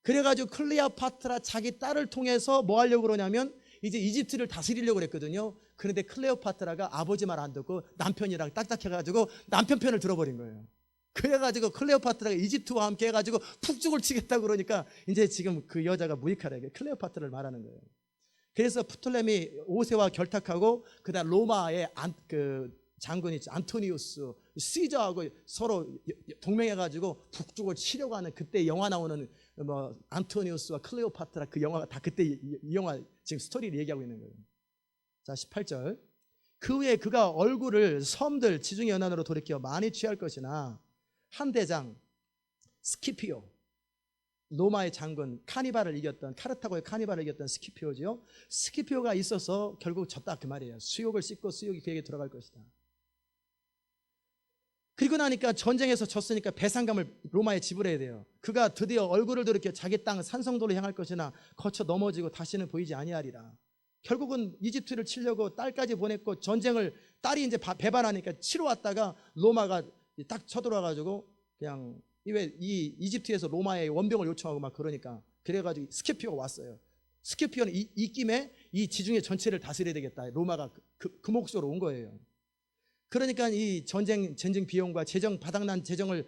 그래가지고 클레오파트라 자기 딸을 통해서 뭐 하려고 그러냐면 이제 이집트를 다스리려고 그랬거든요. 그런데 클레오파트라가 아버지 말 안 듣고 남편이랑 딱딱해가지고 남편 편을 들어버린 거예요. 그래가지고 클레오파트라가 이집트와 함께 해가지고 북쪽을 치겠다고 그러니까 이제 지금 그 여자가 무익하래. 클레오파트라를 말하는 거예요. 그래서 프톨레미 5세와 결탁하고 그다음 로마의 장군이 있죠. 안토니우스, 시저하고 서로 동맹해가지고 북쪽을 치려고 하는, 그때 영화 나오는 뭐 안토니우스와 클레오파트라, 그 영화가 다 그때 이 영화 지금 스토리를 얘기하고 있는 거예요. 자, 18절. 그 후에 그가 얼굴을 섬들 지중해 연안으로 돌이켜 많이 취할 것이나 한 대장 스키피오, 로마의 장군 카르타고의 카니발을 이겼던 스키피오지요. 스키피오가 있어서 결국 졌다 그 말이에요. 수욕을 씻고 수욕이 그에게 들어갈 것이다. 그리고 나니까 전쟁에서 졌으니까 배상감을 로마에 지불해야 돼요. 그가 드디어 얼굴을 돌이켜 자기 땅 산성도로 향할 것이나 거쳐 넘어지고 다시는 보이지 아니하리라. 결국은 이집트를 치려고 딸까지 보냈고 전쟁을 딸이 이제 배반하니까 치러 왔다가 로마가 딱 쳐들어와가지고 그냥 이 이집트에서 로마에 원병을 요청하고 막 그러니까 그래가지고 스키피오가 왔어요. 스키피오는 이 김에 이 지중해 전체를 다스려야 되겠다. 로마가 그 목적으로 온 거예요. 그러니까 이 전쟁 비용과 재정 바닥난 재정을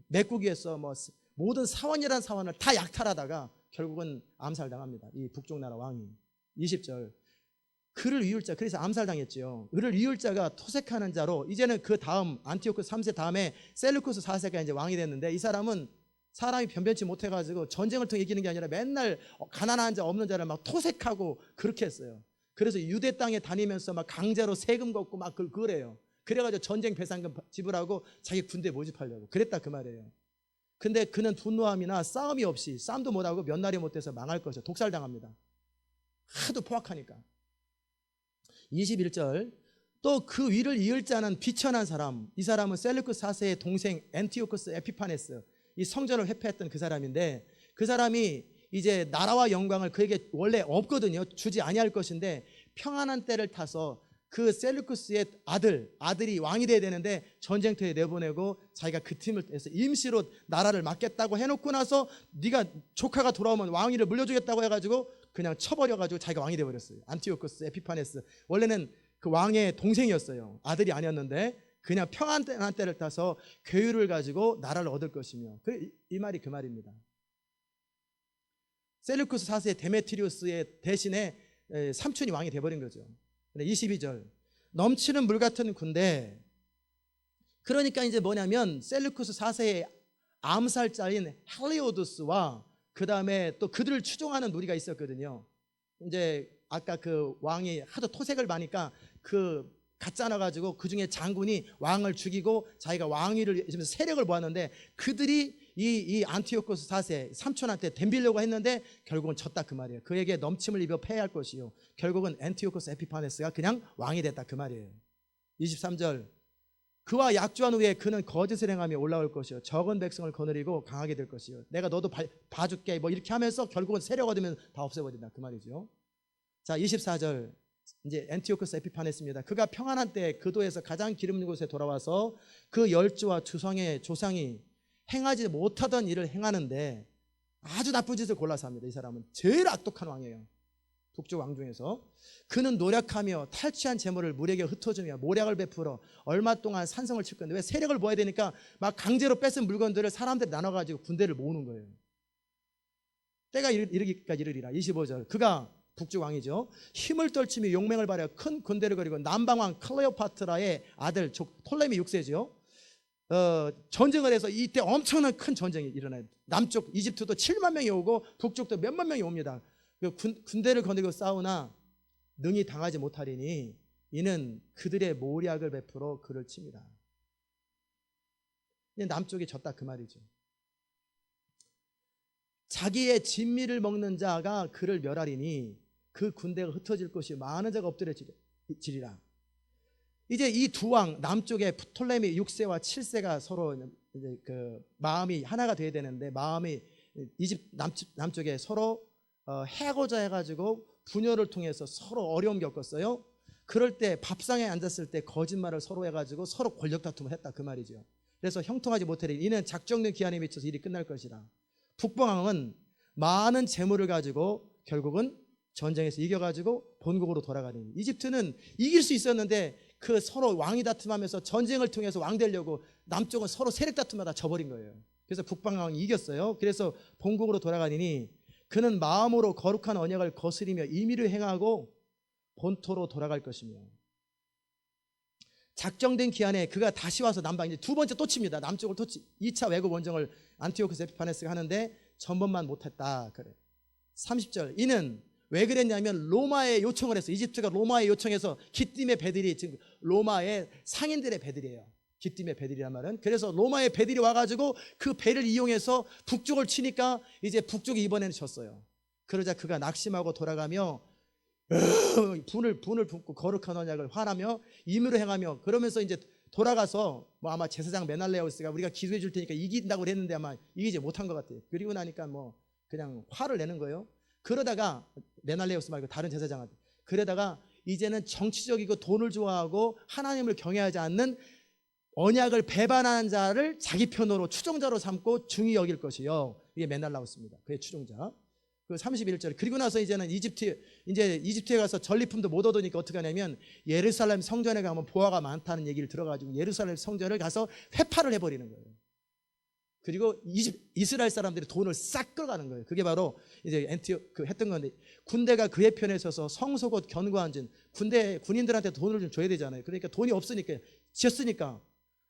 메꾸기 위해서 뭐 모든 사원이란 사원을 다 약탈하다가 결국은 암살당합니다. 이 북쪽 나라 왕이. 20절. 그를 이을 자, 그래서 암살당했죠. 그를 이을 자가 토색하는 자로, 이제는 그 다음 안티오코스 3세 다음에 셀루쿠스 4세가 이제 왕이 됐는데, 이 사람은 사람이 변변치 못해가지고 전쟁을 통해 이기는 게 아니라 맨날 가난한 자 없는 자를 막 토색하고 그렇게 했어요. 그래서 유대 땅에 다니면서 막 강제로 세금 걷고 막 그래요. 그래가지고 전쟁 배상금 지불하고 자기 군대 모집하려고 그랬다 그 말이에요. 근데 그는 분노함이나 싸움이 없이 싸움도 못하고 몇 날이 못 돼서 망할 것이요. 독살당합니다. 하도 포악하니까. 21절. 또 그 위를 이을 자는 비천한 사람, 이 사람은 셀루쿠스 4세의 동생 엔티오코스 에피파네스, 이 성전을 회폐했던 그 사람인데, 그 사람이 이제 나라와 영광을 그에게 원래 없거든요. 주지 아니할 것인데 평안한 때를 타서 그 셀루쿠스의 아들이 왕이 돼야 되는데 전쟁터에 내보내고 자기가 그 팀을 해서 임시로 나라를 맡겠다고 해놓고 나서 네가 조카가 돌아오면 왕위를 물려주겠다고 해가지고 그냥 쳐버려가지고 자기가 왕이 돼버렸어요. 안티오코스 에피파네스. 원래는 그 왕의 동생이었어요. 아들이 아니었는데 그냥 평안한 때를 타서 괴유를 가지고 나라를 얻을 것이며, 이 말이 그 말입니다. 셀루쿠스 4세 데메트리우스의 대신에 삼촌이 왕이 돼버린 거죠. 22절. 넘치는 물 같은 군대. 그러니까 이제 뭐냐면 셀루쿠스 4세의 암살자인 헬리오도스와 그 다음에 또 그들을 추종하는 무리가 있었거든요. 이제 아까 그 왕이 하도 토색을 많으니까 그 갖다 놔가지고 그 중에 장군이 왕을 죽이고 자기가 왕위를 세력을 모았는데, 그들이 이 안티오코스 4세 삼촌한테 덤비려고 했는데 결국은 졌다 그 말이에요. 그에게 넘침을 입어 패할 것이요, 결국은 안티오코스 에피파네스가 그냥 왕이 됐다 그 말이에요. 23절. 그와 약조한 후에 그는 거짓을 행하며 올라올 것이요, 적은 백성을 거느리고 강하게 될 것이요, 내가 너도 봐줄게 뭐 이렇게 하면서 결국은 세력 얻으면 다 없애버린다 그 말이죠. 자, 24절. 이제 안티오코스 에피파네스입니다. 그가 평안한 때 그 도에서 가장 기름진 곳에 돌아와서 그 열조와 조상의 조상이 행하지 못하던 일을 행하는데, 아주 나쁜 짓을 골라서 합니다. 이 사람은 제일 악독한 왕이에요. 북쪽 왕 중에서. 그는 노력하며 탈취한 재물을 물에게 흩어주며 모략을 베풀어 얼마 동안 산성을 칠 건데, 왜 세력을 모아야 되니까 막 강제로 뺏은 물건들을 사람들이 나눠가지고 군대를 모으는 거예요. 때가 이르기까지 이르리라. 25절. 그가 북쪽 왕이죠. 힘을 떨치며 용맹을 발하여 큰 군대를 거리고 남방왕 클레오파트라의 아들 톨레미 6세죠. 전쟁을 해서 이때 엄청난 큰 전쟁이 일어나요. 남쪽 이집트도 7만 명이 오고 북쪽도 몇만 명이 옵니다. 군대를 거느리고 싸우나 능히 당하지 못하리니 이는 그들의 모략을 베풀어 그를 칩니다. 남쪽이 졌다 그 말이죠. 자기의 진미를 먹는 자가 그를 멸하리니 그 군대가 흩어질 것이 많은 자가 엎드려지리라. 이제 이 두 왕, 남쪽에 프톨레미 6세와 7세가 서로 이제 그 마음이 하나가 돼야 되는데, 마음이 이집트 남쪽에 서로 해고자 해가지고 분열을 통해서 서로 어려움 겪었어요. 그럴 때 밥상에 앉았을 때 거짓말을 서로 해가지고 서로 권력 다툼을 했다 그 말이죠. 그래서 형통하지 못하리니 이는 작정된 기한에 미쳐서 일이 끝날 것이라. 북방왕은 많은 재물을 가지고 결국은 전쟁에서 이겨가지고 본국으로 돌아가는, 이집트는 이길 수 있었는데 그 서로 왕이 다툼하면서 전쟁을 통해서 왕 되려고 남쪽은 서로 세력 다툼하다 져버린 거예요. 그래서 북방왕이 이겼어요. 그래서 본국으로 돌아가니 그는 마음으로 거룩한 언약을 거스리며 임의를 행하고 본토로 돌아갈 것이며, 작정된 기한에 그가 다시 와서 남방, 이제 두 번째 또 칩니다. 남쪽을 또 2차 외국 원정을 안티오코스 에피파네스가 하는데 전번만 못했다 그래. 30절. 이는 왜 그랬냐면 로마에 요청을 했어. 이집트가 로마에 요청해서 기띔의 배들이, 지금 로마의 상인들의 배들이에요. 기띔의 배들이란 말은. 그래서 로마의 배들이 와가지고 그 배를 이용해서 북쪽을 치니까 이제 북쪽이 이번에는 졌어요. 그러자 그가 낙심하고 돌아가며 분을 붓고 거룩한 언약을 화하며 임의로 행하며, 그러면서 이제 돌아가서 뭐 아마 제사장 메날레우스가 우리가 기도해 줄 테니까 이긴다고 그랬는데 아마 이기지 못한 것 같아요. 그리고 나니까 뭐 그냥 화를 내는 거예요. 그러다가 메날레우스 말고 다른 제사장한테, 그러다가 이제는 정치적이고 돈을 좋아하고 하나님을 경외하지 않는 언약을 배반하는 자를 자기 편으로 추종자로 삼고 중히 여길 것이요. 이게 맨날 나왔습니다. 그의 추종자. 그 31절. 그리고 나서 이제는 이집트에 가서 전리품도 못 얻으니까 어떻게 하냐면 예루살렘 성전에 가면 보화가 많다는 얘기를 들어가지고 예루살렘 성전을 가서 회파를 해버리는 거예요. 그리고 이스라엘 사람들이 돈을 싹 끌어가는 거예요. 그게 바로 이제 했던 건데, 군대가 그의 편에 서서 성소 곧 견고한 진, 군인들한테 돈을 좀 줘야 되잖아요. 그러니까 돈이 없으니까, 지었으니까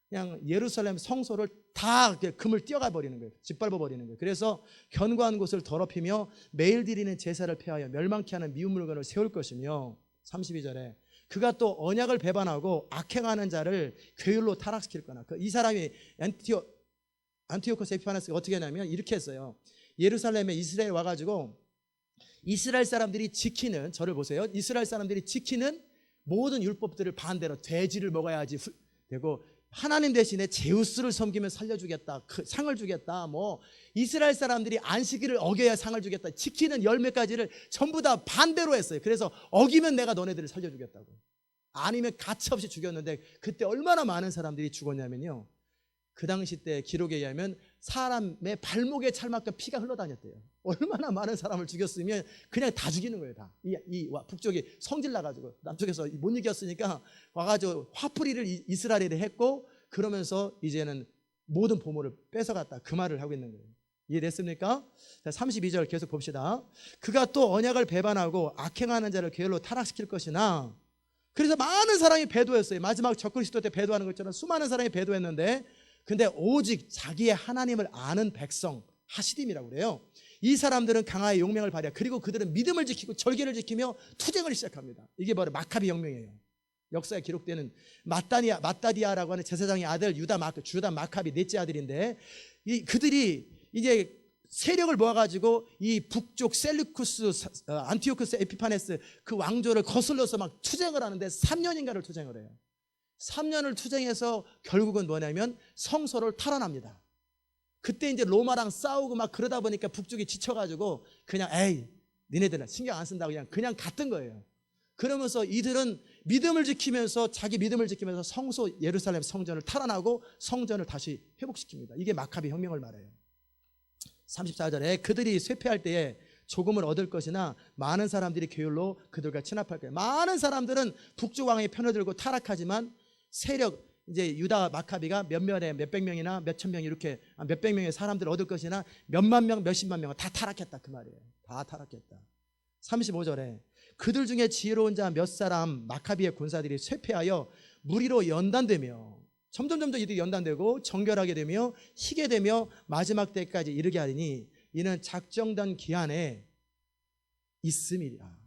그냥 예루살렘 성소를 다 금을 띄어가 버리는 거예요. 짓밟아 버리는 거예요. 그래서 견고한 곳을 더럽히며 매일 드리는 제사를 폐하여 멸망케 하는 미운 물건을 세울 것이며, 32절에 그가 또 언약을 배반하고 악행하는 자를 괴율로 타락시킬 거나. 이 사람이 안티오코스 에피파네스가 어떻게 하냐면 이렇게 했어요. 예루살렘에 이스라엘 와가지고 이스라엘 사람들이 지키는, 저를 보세요, 이스라엘 사람들이 지키는 모든 율법들을 반대로 돼지를 먹어야지 되고, 하나님 대신에 제우스를 섬기면 살려주겠다, 상을 주겠다, 뭐 이스라엘 사람들이 안식일을 어겨야 상을 주겠다, 지키는 열 몇 가지를 전부 다 반대로 했어요. 그래서 어기면 내가 너네들을 살려주겠다고, 아니면 가차없이 죽였는데, 그때 얼마나 많은 사람들이 죽었냐면요, 그 당시 때 기록에 의하면 사람의 발목에 찰만큼 피가 흘러다녔대요. 얼마나 많은 사람을 죽였으면 그냥 다 죽이는 거예요. 다. 북쪽이 성질 나가지고 남쪽에서 못 이겼으니까 와가지고 화풀이를 이스라엘이 했고, 그러면서 이제는 모든 보물을 뺏어갔다, 그 말을 하고 있는 거예요. 이해됐습니까? 자, 32절 계속 봅시다. 그가 또 언약을 배반하고 악행하는 자를 괴열로 타락시킬 것이나. 그래서 많은 사람이 배도했어요. 마지막 적그리스도 때 배도하는 것처럼 수많은 사람이 배도했는데, 근데 오직 자기의 하나님을 아는 백성, 하시딤이라고 그래요. 이 사람들은 강하의 용맹을 발휘하고, 그리고 그들은 믿음을 지키고 절개를 지키며 투쟁을 시작합니다. 이게 바로 마카비 혁명이에요. 역사에 기록되는 마따디아라고 하는 제사장의 아들 주다 마카비 넷째 아들인데, 그들이 이제 세력을 모아가지고 이 북쪽 셀루쿠스 안티오쿠스 에피파네스 그 왕조를 거슬러서 막 투쟁을 하는데 3년인가를 투쟁을 해요. 3년을 투쟁해서 결국은 뭐냐면 성소를 탈환합니다. 그때 이제 로마랑 싸우고 막 그러다 보니까 북쪽이 지쳐가지고 그냥 에이 니네들은 신경 안 쓴다고 그냥 갔던 거예요. 그러면서 이들은 믿음을 지키면서, 자기 믿음을 지키면서 성소 예루살렘 성전을 탈환하고 성전을 다시 회복시킵니다. 이게 마카비 혁명을 말해요. 34절에 그들이 쇠퇴할 때에 조금을 얻을 것이나 많은 사람들이 괴율로 그들과 친합할 거예요. 많은 사람들은 북쪽 왕의 편을 들고 타락하지만 세력, 이제 유다 마카비가 몇백 명이나 몇천 명, 이렇게 몇백 명의 사람들을 얻을 것이나 몇만 명, 몇십만 명은 다 타락했다, 그 말이에요. 다 타락했다. 35절에 그들 중에 지혜로운 자 몇 사람 마카비의 군사들이 쇠퇴하여 무리로 연단되며, 점점 이들이 연단되고 정결하게 되며 희게 되며 마지막 때까지 이르게 하리니 이는 작정된 기한에 있음이라.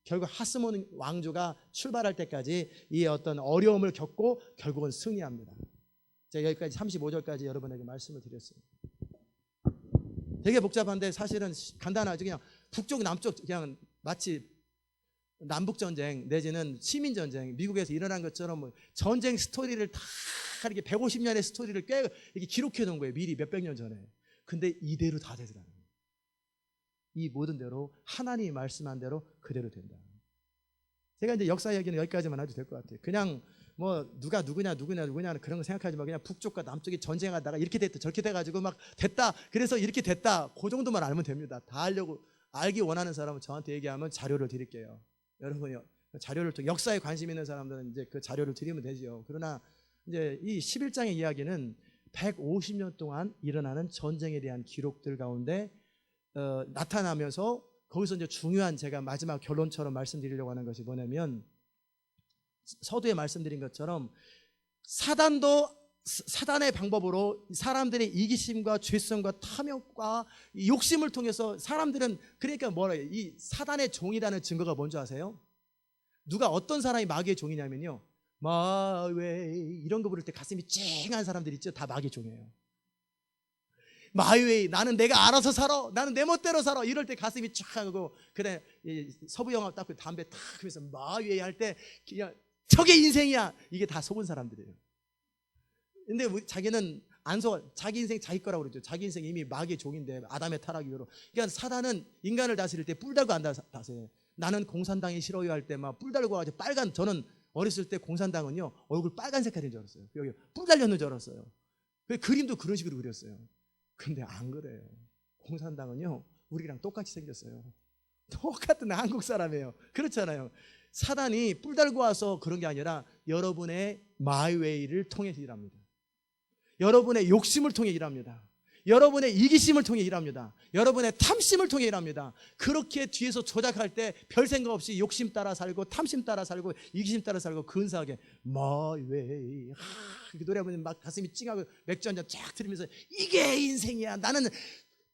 결국 하스몬 왕조가 출발할 때까지 이 어떤 어려움을 겪고 결국은 승리합니다. 제가 여기까지 35절까지 여러분에게 말씀을 드렸습니다. 되게 복잡한데 사실은 간단하죠. 그냥 북쪽 남쪽, 그냥 마치 남북전쟁 내지는 시민전쟁, 미국에서 일어난 것처럼 뭐 전쟁 스토리를 다 이렇게 150년의 스토리를 꽤 이렇게 기록해 놓은 거예요. 미리 몇백 년 전에. 근데 이대로 다 되더라고요. 이 모든 대로 하나님이 말씀한 대로 그대로 된다. 제가 이제 역사 얘기는 여기까지만 해도 될 것 같아요. 그냥 뭐 누가 누구냐 그런 거 생각하지 마. 그냥 북쪽과 남쪽이 전쟁하다가 이렇게 됐다 저렇게 돼가지고 막 됐다, 그래서 이렇게 됐다, 그 정도만 알면 됩니다. 다 알기 원하는 사람은 저한테 얘기하면 자료를 드릴게요. 여러분이 자료를 통해, 역사에 관심 있는 사람들은 이제 그 자료를 드리면 되죠. 그러나 이제 이 11장의 이야기는 150년 동안 일어나는 전쟁에 대한 기록들 가운데 나타나면서, 거기서 이제 중요한, 제가 마지막 결론처럼 말씀드리려고 하는 것이 뭐냐면, 서두에 말씀드린 것처럼 사단의 방법으로 사람들의 이기심과 죄성과 탐욕과 욕심을 통해서 사람들은, 그러니까 이 사단의 종이라는 증거가 뭔지 아세요? 누가 어떤 사람이 마귀의 종이냐면요, 마웨이 이런 거 부를 때 가슴이 찡한 사람들 있죠. 다 마귀의 종이에요. 마웨이, 나는 내가 알아서 살아, 나는 내 멋대로 살아, 이럴 때 가슴이 쫙 하고, 그래 서부 영화 딱 담배 탁 하면서 마웨이 할 때 그냥 저게 인생이야, 이게 다 속은 사람들이에요. 근데 자기는 안 속아. 자기 인생 자기 거라고 그러죠. 자기 인생 이미 마귀의 종인데, 아담의 타락 이후로. 그러니까 사단은 인간을 다스릴 때 뿔 달고 안 다스려요. 나는 공산당이 싫어요 할 때 막 뿔 달고 가지고 저는 어렸을 때 공산당은요 얼굴 빨간 색깔인 줄 알았어요. 여기 뿔 달렸는 줄 알았어요. 그 그림도 그런 식으로 그렸어요. 근데 안 그래요. 공산당은요 우리랑 똑같이 생겼어요. 똑같은 한국 사람이에요. 그렇잖아요. 사단이 뿔 달고 와서 그런 게 아니라 여러분의 마이웨이를 통해서 일합니다. 여러분의 욕심을 통해 일합니다. 여러분의 이기심을 통해 일합니다. 여러분의 탐심을 통해 일합니다. 그렇게 뒤에서 조작할 때 별 생각 없이 욕심 따라 살고 탐심 따라 살고 이기심 따라 살고 근사하게 마이웨이 그렇게 노래하면 막 가슴이 찡하고 맥주 한잔 쫙 들으면서 이게 인생이야. 나는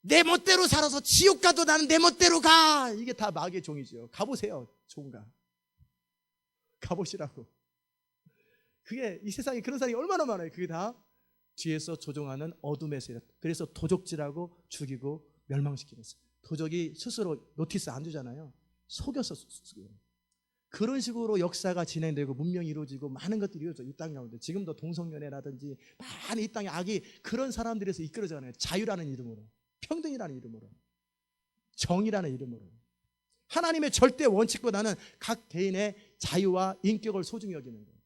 내 멋대로 살아서 지옥 가도 나는 내 멋대로 가. 이게 다 마귀의 종이죠. 가보세요. 좋은가? 가보시라고. 그게 이 세상에 그런 사람이 얼마나 많아요. 그게 다 뒤에서 조종하는 어둠의 세력. 그래서 도적질하고 죽이고 멸망시키는 거예요. 도적이 스스로 노티스 안 주잖아요. 속여서 쓰고요. 그런 식으로 역사가 진행되고 문명이 이루어지고 많은 것들이 이루어져요. 이 땅 가운데 지금도 동성연애라든지 많은 이 땅의 악이 그런 사람들에서 이끌어져요. 자유라는 이름으로, 평등이라는 이름으로, 정의라는 이름으로. 하나님의 절대 원칙보다는 각 개인의 자유와 인격을 소중히 여기는 거예요.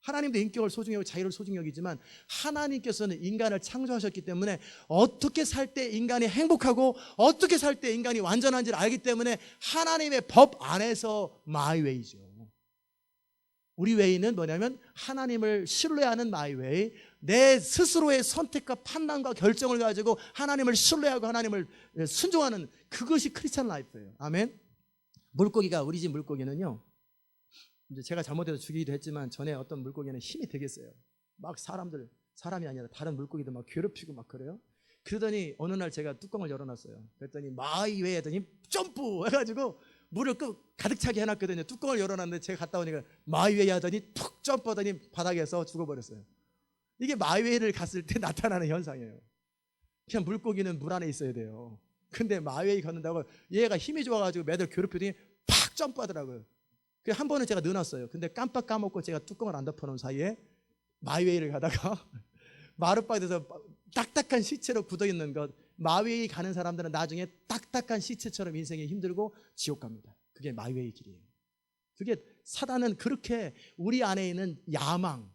하나님도 인격을 소중히 여기고 자유를 소중히 여기지만 하나님께서는 인간을 창조하셨기 때문에 어떻게 살 때 인간이 행복하고 어떻게 살 때 인간이 완전한지를 알기 때문에 하나님의 법 안에서 마이웨이죠. 우리 웨이는 뭐냐면 하나님을 신뢰하는 마이웨이, 내 스스로의 선택과 판단과 결정을 가지고 하나님을 신뢰하고 하나님을 순종하는 그것이 크리스찬 라이프예요. 아멘. 물고기가, 우리 집 물고기는요, 이제 제가 잘못해서 죽이기도 했지만 전에 어떤 물고기는 힘이 되겠어요. 막 사람이 아니라 다른 물고기들 막 괴롭히고 막 그래요. 그러더니 어느 날 제가 뚜껑을 열어놨어요. 그랬더니 마이웨이 하더니 점프 해가지고 물을 가득 차게 해놨거든요. 뚜껑을 열어놨는데 제가 갔다 오니까 마이웨이 하더니 툭 점프하더니 바닥에서 죽어버렸어요. 이게 마이웨이를 갔을 때 나타나는 현상이에요. 그냥 물고기는 물 안에 있어야 돼요. 근데 마이웨이 걷는다고 얘가 힘이 좋아가지고 매들 괴롭히더니 팍 점프하더라고요. 한 번은 제가 넣어놨어요. 근데 깜빡 까먹고 제가 뚜껑을 안 덮어놓은 사이에 마이웨이를 가다가 마룻바닥에서 딱딱한 시체로 굳어있는 것, 마이웨이 가는 사람들은 나중에 딱딱한 시체처럼 인생이 힘들고 지옥 갑니다. 그게 마이웨이 길이에요. 그게 사단은 그렇게 우리 안에 있는 야망,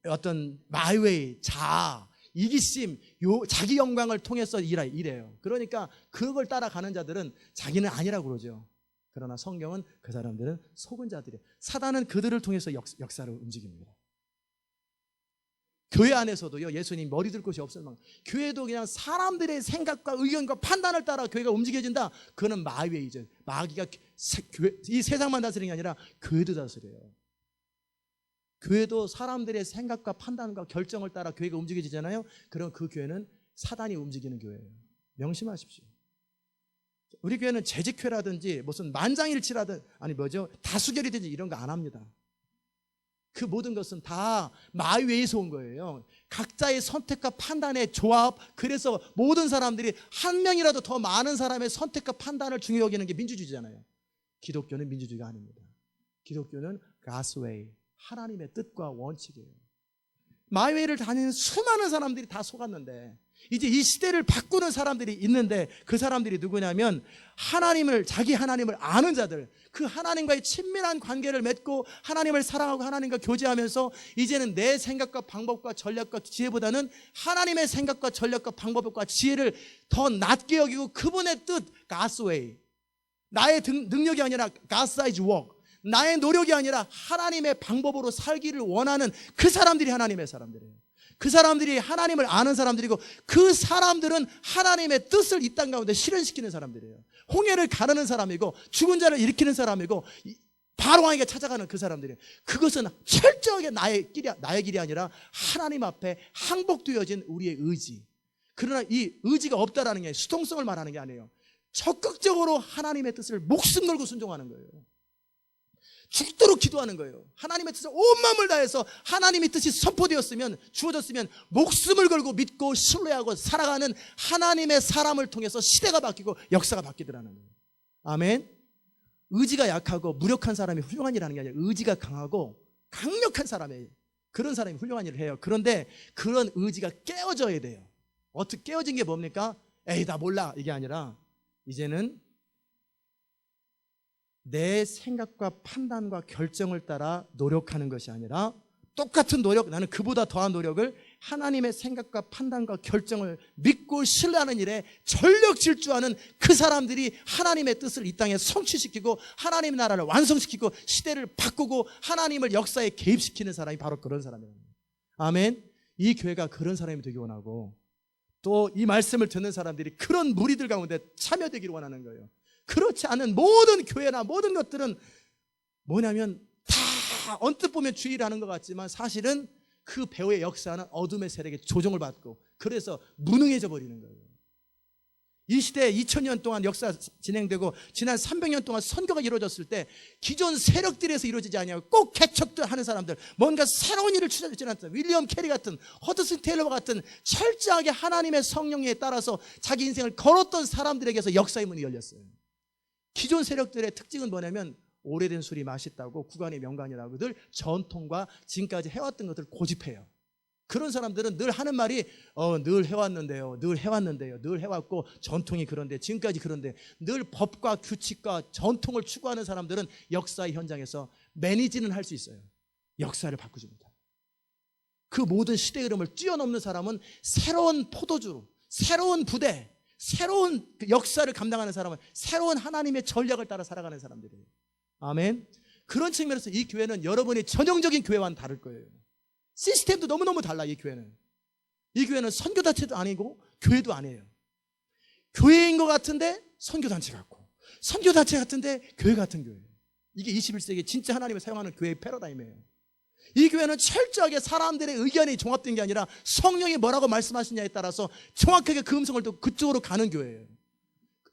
어떤 마이웨이, 자아, 이기심, 자기 영광을 통해서 일해요. 그러니까 그걸 따라가는 자들은 자기는 아니라고 그러죠. 그러나 성경은 그 사람들은 속은 자들이에요. 사단은 그들을 통해서 역사를 움직입니다. 교회 안에서도요, 예수님 머리 들 곳이 없을 만큼 교회도 그냥 사람들의 생각과 의견과 판단을 따라 교회가 움직여진다. 그거는 마귀죠. 마귀가 이 세상만 다스리는 게 아니라 교회도 다스려요. 교회도 사람들의 생각과 판단과 결정을 따라 교회가 움직여지잖아요. 그럼 그 교회는 사단이 움직이는 교회예요. 명심하십시오. 우리 교회는 재직회라든지 무슨 만장일치라든지 다수결이든지 이런 거 안 합니다. 그 모든 것은 다 마이웨이에서 온 거예요. 각자의 선택과 판단의 조합. 그래서 모든 사람들이 한 명이라도 더 많은 사람의 선택과 판단을 중요히 여기는 게 민주주의잖아요. 기독교는 민주주의가 아닙니다. 기독교는 God's way, 하나님의 뜻과 원칙이에요. 마이웨이를 다니는 수많은 사람들이 다 속았는데 이제 이 시대를 바꾸는 사람들이 있는데 그 사람들이 누구냐면 자기 하나님을 아는 자들, 그 하나님과의 친밀한 관계를 맺고 하나님을 사랑하고 하나님과 교제하면서 이제는 내 생각과 방법과 전략과 지혜보다는 하나님의 생각과 전략과 방법과 지혜를 더 낮게 여기고 그분의 뜻, God's way, 나의 능력이 아니라 God's size work, 나의 노력이 아니라 하나님의 방법으로 살기를 원하는 그 사람들이 하나님의 사람들이에요. 그 사람들이 하나님을 아는 사람들이고 그 사람들은 하나님의 뜻을 이 땅 가운데 실현시키는 사람들이에요. 홍해를 가르는 사람이고 죽은 자를 일으키는 사람이고 바로왕에게 찾아가는 그 사람들이에요. 그것은 철저하게 나의 길이 아니라 하나님 앞에 항복되어진 우리의 의지. 그러나 이 의지가 없다라는 게 수동성을 말하는 게 아니에요. 적극적으로 하나님의 뜻을 목숨 걸고 순종하는 거예요. 죽도록 기도하는 거예요. 하나님의 뜻을 온 마음을 다해서 하나님의 뜻이 선포되었으면, 주어졌으면 목숨을 걸고 믿고 신뢰하고 살아가는 하나님의 사람을 통해서 시대가 바뀌고 역사가 바뀌더라는 거예요. 아멘. 의지가 약하고 무력한 사람이 훌륭한 일을 하는 게 아니라 의지가 강하고 강력한 사람이에요. 그런 사람이 훌륭한 일을 해요. 그런데 그런 의지가 깨어져야 돼요. 어떻게 깨어진 게 뭡니까? 에이 나 몰라 이게 아니라 이제는 내 생각과 판단과 결정을 따라 노력하는 것이 아니라 똑같은 노력, 나는 그보다 더한 노력을 하나님의 생각과 판단과 결정을 믿고 신뢰하는 일에 전력 질주하는 그 사람들이 하나님의 뜻을 이 땅에 성취시키고 하나님의 나라를 완성시키고 시대를 바꾸고 하나님을 역사에 개입시키는 사람이 바로 그런 사람이에요. 아멘. 이 교회가 그런 사람이 되기 원하고 또 이 말씀을 듣는 사람들이 그런 무리들 가운데 참여되기를 원하는 거예요. 그렇지 않은 모든 교회나 모든 것들은 뭐냐면 다 언뜻 보면 주의를 하는 것 같지만 사실은 그 배후의 역사는 어둠의 세력에 조종을 받고 그래서 무능해져 버리는 거예요. 이 시대에 2000년 동안 역사 진행되고 지난 300년 동안 선교가 이루어졌을 때 기존 세력들에서 이루어지지 아니하고 꼭 개척하는 사람들, 뭔가 새로운 일을 추진했던 윌리엄 캐리 같은, 허드슨 테일러 같은 철저하게 하나님의 성령에 따라서 자기 인생을 걸었던 사람들에게서 역사의 문이 열렸어요. 기존 세력들의 특징은 뭐냐면 오래된 술이 맛있다고, 구간의 명간이라고 늘 전통과 지금까지 해왔던 것들을 고집해요. 그런 사람들은 늘 하는 말이 늘 해왔는데요, 늘 해왔는데요, 늘 해왔고 전통이 그런데 지금까지 그런데, 늘 법과 규칙과 전통을 추구하는 사람들은 역사의 현장에서 매니지는 할 수 있어요. 역사를 바꾸지 못합니다. 그 모든 시대 흐름을 뛰어넘는 사람은 새로운 포도주, 새로운 부대, 새로운 역사를 감당하는 사람은 새로운 하나님의 전략을 따라 살아가는 사람들이에요. 아멘. 그런 측면에서 이 교회는 여러분이 전형적인 교회와는 다를 거예요. 시스템도 너무너무 달라. 이 교회는 선교단체도 아니고 교회도 아니에요. 교회인 것 같은데 선교단체 같고, 선교단체 같은데 교회 같은 교회. 이게 21세기 진짜 하나님을 사용하는 교회의 패러다임이에요. 이 교회는 철저하게 사람들의 의견이 종합된 게 아니라 성령이 뭐라고 말씀하시냐에 따라서 정확하게 그 음성을 듣고 그쪽으로 가는 교회예요.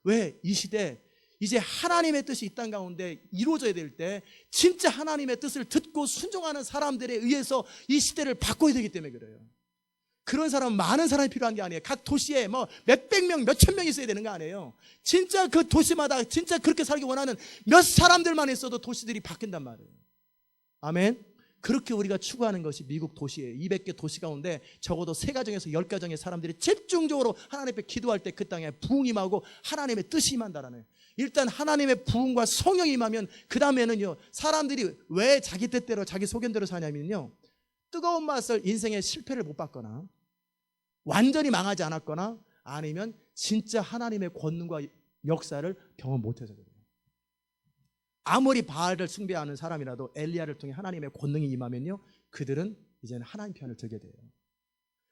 왜? 이 시대 이제 하나님의 뜻이 이 땅 가운데 이루어져야 될 때 진짜 하나님의 뜻을 듣고 순종하는 사람들에 의해서 이 시대를 바꿔야 되기 때문에 그래요. 그런 사람은 많은 사람이 필요한 게 아니에요. 각 도시에 뭐 몇백 명, 몇천 명 있어야 되는 거 아니에요. 진짜 그 도시마다 진짜 그렇게 살기 원하는 몇 사람들만 있어도 도시들이 바뀐단 말이에요. 아멘. 그렇게 우리가 추구하는 것이 미국 도시예요. 200개 도시 가운데 적어도 3가정에서 10가정의 사람들이 집중적으로 하나님 앞에 기도할 때 그 땅에 부흥이 임하고 하나님의 뜻이 임한다라는. 일단 하나님의 부흥과 성령이 임하면 그 다음에는요, 사람들이 왜 자기 뜻대로 자기 소견대로 사냐면요, 뜨거운 맛을 인생의 실패를 못 봤거나 완전히 망하지 않았거나 아니면 진짜 하나님의 권능과 역사를 경험 못해서 그래요. 아무리 바알을 숭배하는 사람이라도 엘리야를 통해 하나님의 권능이 임하면요, 그들은 이제는 하나님 편을 들게 돼요.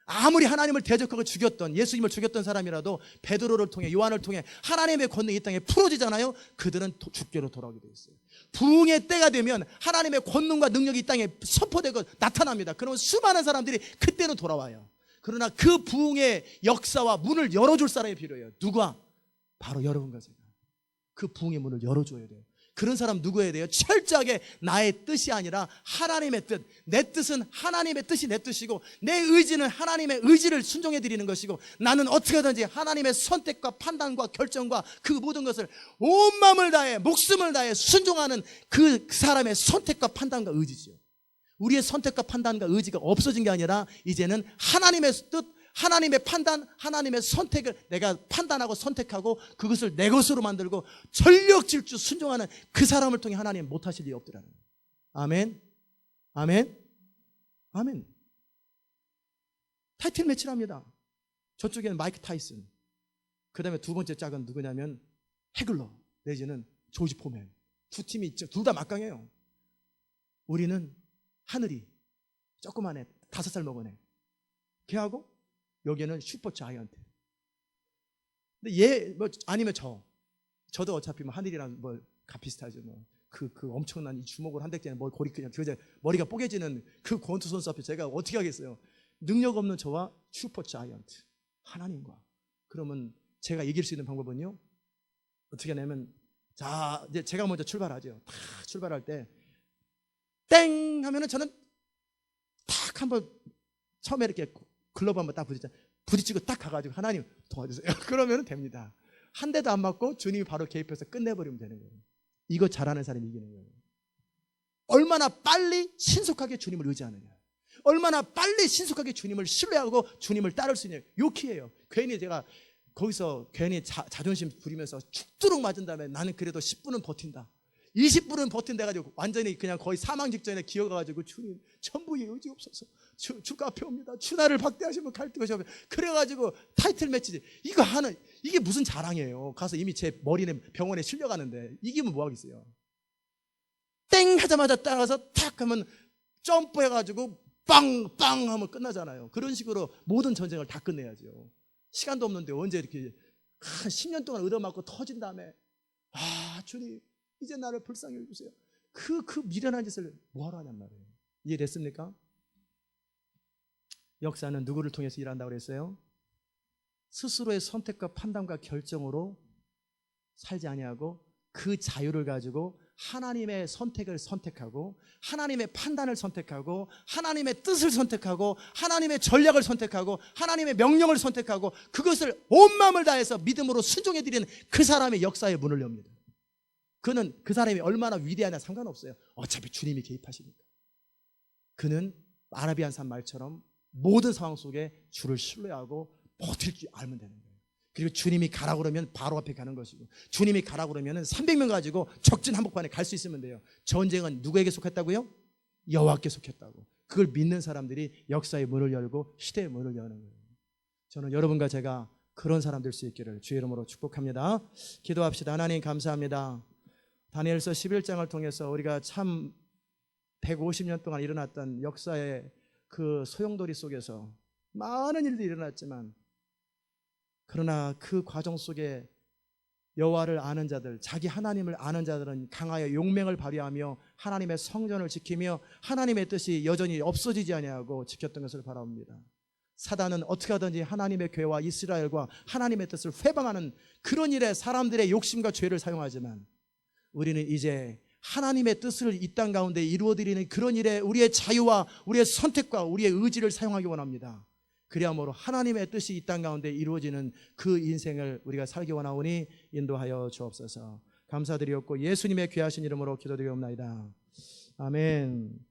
아무리 하나님을 대적하고 죽였던, 예수님을 죽였던 사람이라도 베드로를 통해, 요한을 통해 하나님의 권능이 이 땅에 풀어지잖아요. 그들은 죽게로 돌아오게 되어 있어요. 부흥의 때가 되면 하나님의 권능과 능력이 이 땅에 선포되고 나타납니다. 그러면 수많은 사람들이 그때는 돌아와요. 그러나 그 부흥의 역사와 문을 열어줄 사람이 필요해요. 누가? 바로 여러분과 제가. 그 부흥의 문을 열어줘야 돼요. 그런 사람 누구여야 돼요? 철저하게 나의 뜻이 아니라 하나님의 뜻, 내 뜻은 하나님의 뜻이 내 뜻이고 내 의지는 하나님의 의지를 순종해 드리는 것이고 나는 어떻게 하든지 하나님의 선택과 판단과 결정과 그 모든 것을 온 마음을 다해 목숨을 다해 순종하는 그 사람의 선택과 판단과 의지죠. 우리의 선택과 판단과 의지가 없어진 게 아니라 이제는 하나님의 뜻, 하나님의 판단, 하나님의 선택을 내가 판단하고 선택하고 그것을 내 것으로 만들고 전력 질주 순종하는 그 사람을 통해 하나님 못하실 일이 없더라는 거예요. 아멘. 아멘. 아멘. 타이틀 매치를 합니다. 저쪽에는 마이크 타이슨, 그 다음에 두 번째 짝은 누구냐면 해글러 내지는 조지 포맨. 두 팀이 있죠. 둘 다 막강해요. 우리는 하늘이 조그만 애, 5살 먹은 애, 걔하고 여기는 슈퍼 자이언트. 근데 얘 뭐 아니면 저도 어차피 뭐 하늘이랑 뭐 비슷하죠. 뭐 그 엄청난 이 주먹을 한 대째 뭐 고리 그냥 머리가 뽀개지는 그 권투 선수 앞에 제가 어떻게 하겠어요? 능력 없는 저와 슈퍼 자이언트 하나님과. 그러면 제가 이길 수 있는 방법은요, 어떻게 하냐면, 자 이제 제가 먼저 출발하죠. 탁 출발할 때 땡 하면은 저는 탁 한번 처음에 이렇게 글러브 한번 딱 부딪히고 딱 가가지고 하나님 도와주세요. 그러면 됩니다. 한 대도 안 맞고 주님이 바로 개입해서 끝내버리면 되는 거예요. 이거 잘하는 사람이 이기는 거예요. 얼마나 빨리 신속하게 주님을 의지하느냐, 얼마나 빨리 신속하게 주님을 신뢰하고 주님을 따를 수 있느냐, 요 키예요. 괜히 제가 거기서 괜히 자존심 부리면서 죽도록 맞은 다음에 나는 그래도 10분은 버틴다, 20분은 버틴대가지고 완전히 그냥 거의 사망 직전에 기어가가지고 주님 천부의 의지 없어서 주가 앞에 옵니다. 주나를 박대하시면 갈등하시면 그래가지고 타이틀 매치지. 이거 하는 이게 무슨 자랑이에요. 가서 이미 제 머리는 병원에 실려가는데 이기면 뭐 하겠어요. 땡 하자마자 따라가서 탁 하면 점프해가지고 빵빵 하면 끝나잖아요. 그런 식으로 모든 전쟁을 다 끝내야죠. 시간도 없는데 언제 이렇게 한 10년 동안 얻어맞고 터진 다음에 주님 이제 나를 불쌍히 여기주세요. 그 미련한 짓을 뭐하러 하냔 말이에요. 이해됐습니까? 역사는 누구를 통해서 일한다고 그랬어요? 스스로의 선택과 판단과 결정으로 살지 아니하고 그 자유를 가지고 하나님의 선택을 선택하고 하나님의 판단을 선택하고 하나님의 뜻을 선택하고 하나님의 전략을 선택하고 하나님의 명령을 선택하고 그것을 온 마음을 다해서 믿음으로 순종해 드리는 그 사람의 역사의 문을 엽니다. 그는 그 사람이 얼마나 위대하냐 상관없어요. 어차피 주님이 개입하시니까. 그는 아라비안 산 말처럼 모든 상황 속에 주를 신뢰하고 버틸 줄 알면 되는 거예요. 그리고 주님이 가라고 그러면 바로 앞에 가는 것이고 주님이 가라고 그러면 300명 가지고 적진 한복판에 갈 수 있으면 돼요. 전쟁은 누구에게 속했다고요? 여호와께 속했다고. 그걸 믿는 사람들이 역사의 문을 열고 시대의 문을 여는 거예요. 저는 여러분과 제가 그런 사람 될 수 있기를 주의 이름으로 축복합니다. 기도합시다. 하나님 감사합니다. 다니엘서 11장을 통해서 우리가 참 150년 동안 일어났던 역사의 그 소용돌이 속에서 많은 일들이 일어났지만 그러나 그 과정 속에 여호와를 아는 자들, 자기 하나님을 아는 자들은 강하여 용맹을 발휘하며 하나님의 성전을 지키며 하나님의 뜻이 여전히 없어지지 아니하고 지켰던 것을 바라옵니다. 사단은 어떻게 하든지 하나님의 교회와 이스라엘과 하나님의 뜻을 회방하는 그런 일에 사람들의 욕심과 죄를 사용하지만 우리는 이제 하나님의 뜻을 이 땅 가운데 이루어드리는 그런 일에 우리의 자유와 우리의 선택과 우리의 의지를 사용하기 원합니다. 그리함으로 하나님의 뜻이 이 땅 가운데 이루어지는 그 인생을 우리가 살기 원하오니 인도하여 주옵소서. 감사드리옵고 예수님의 귀하신 이름으로 기도드리옵나이다. 아멘.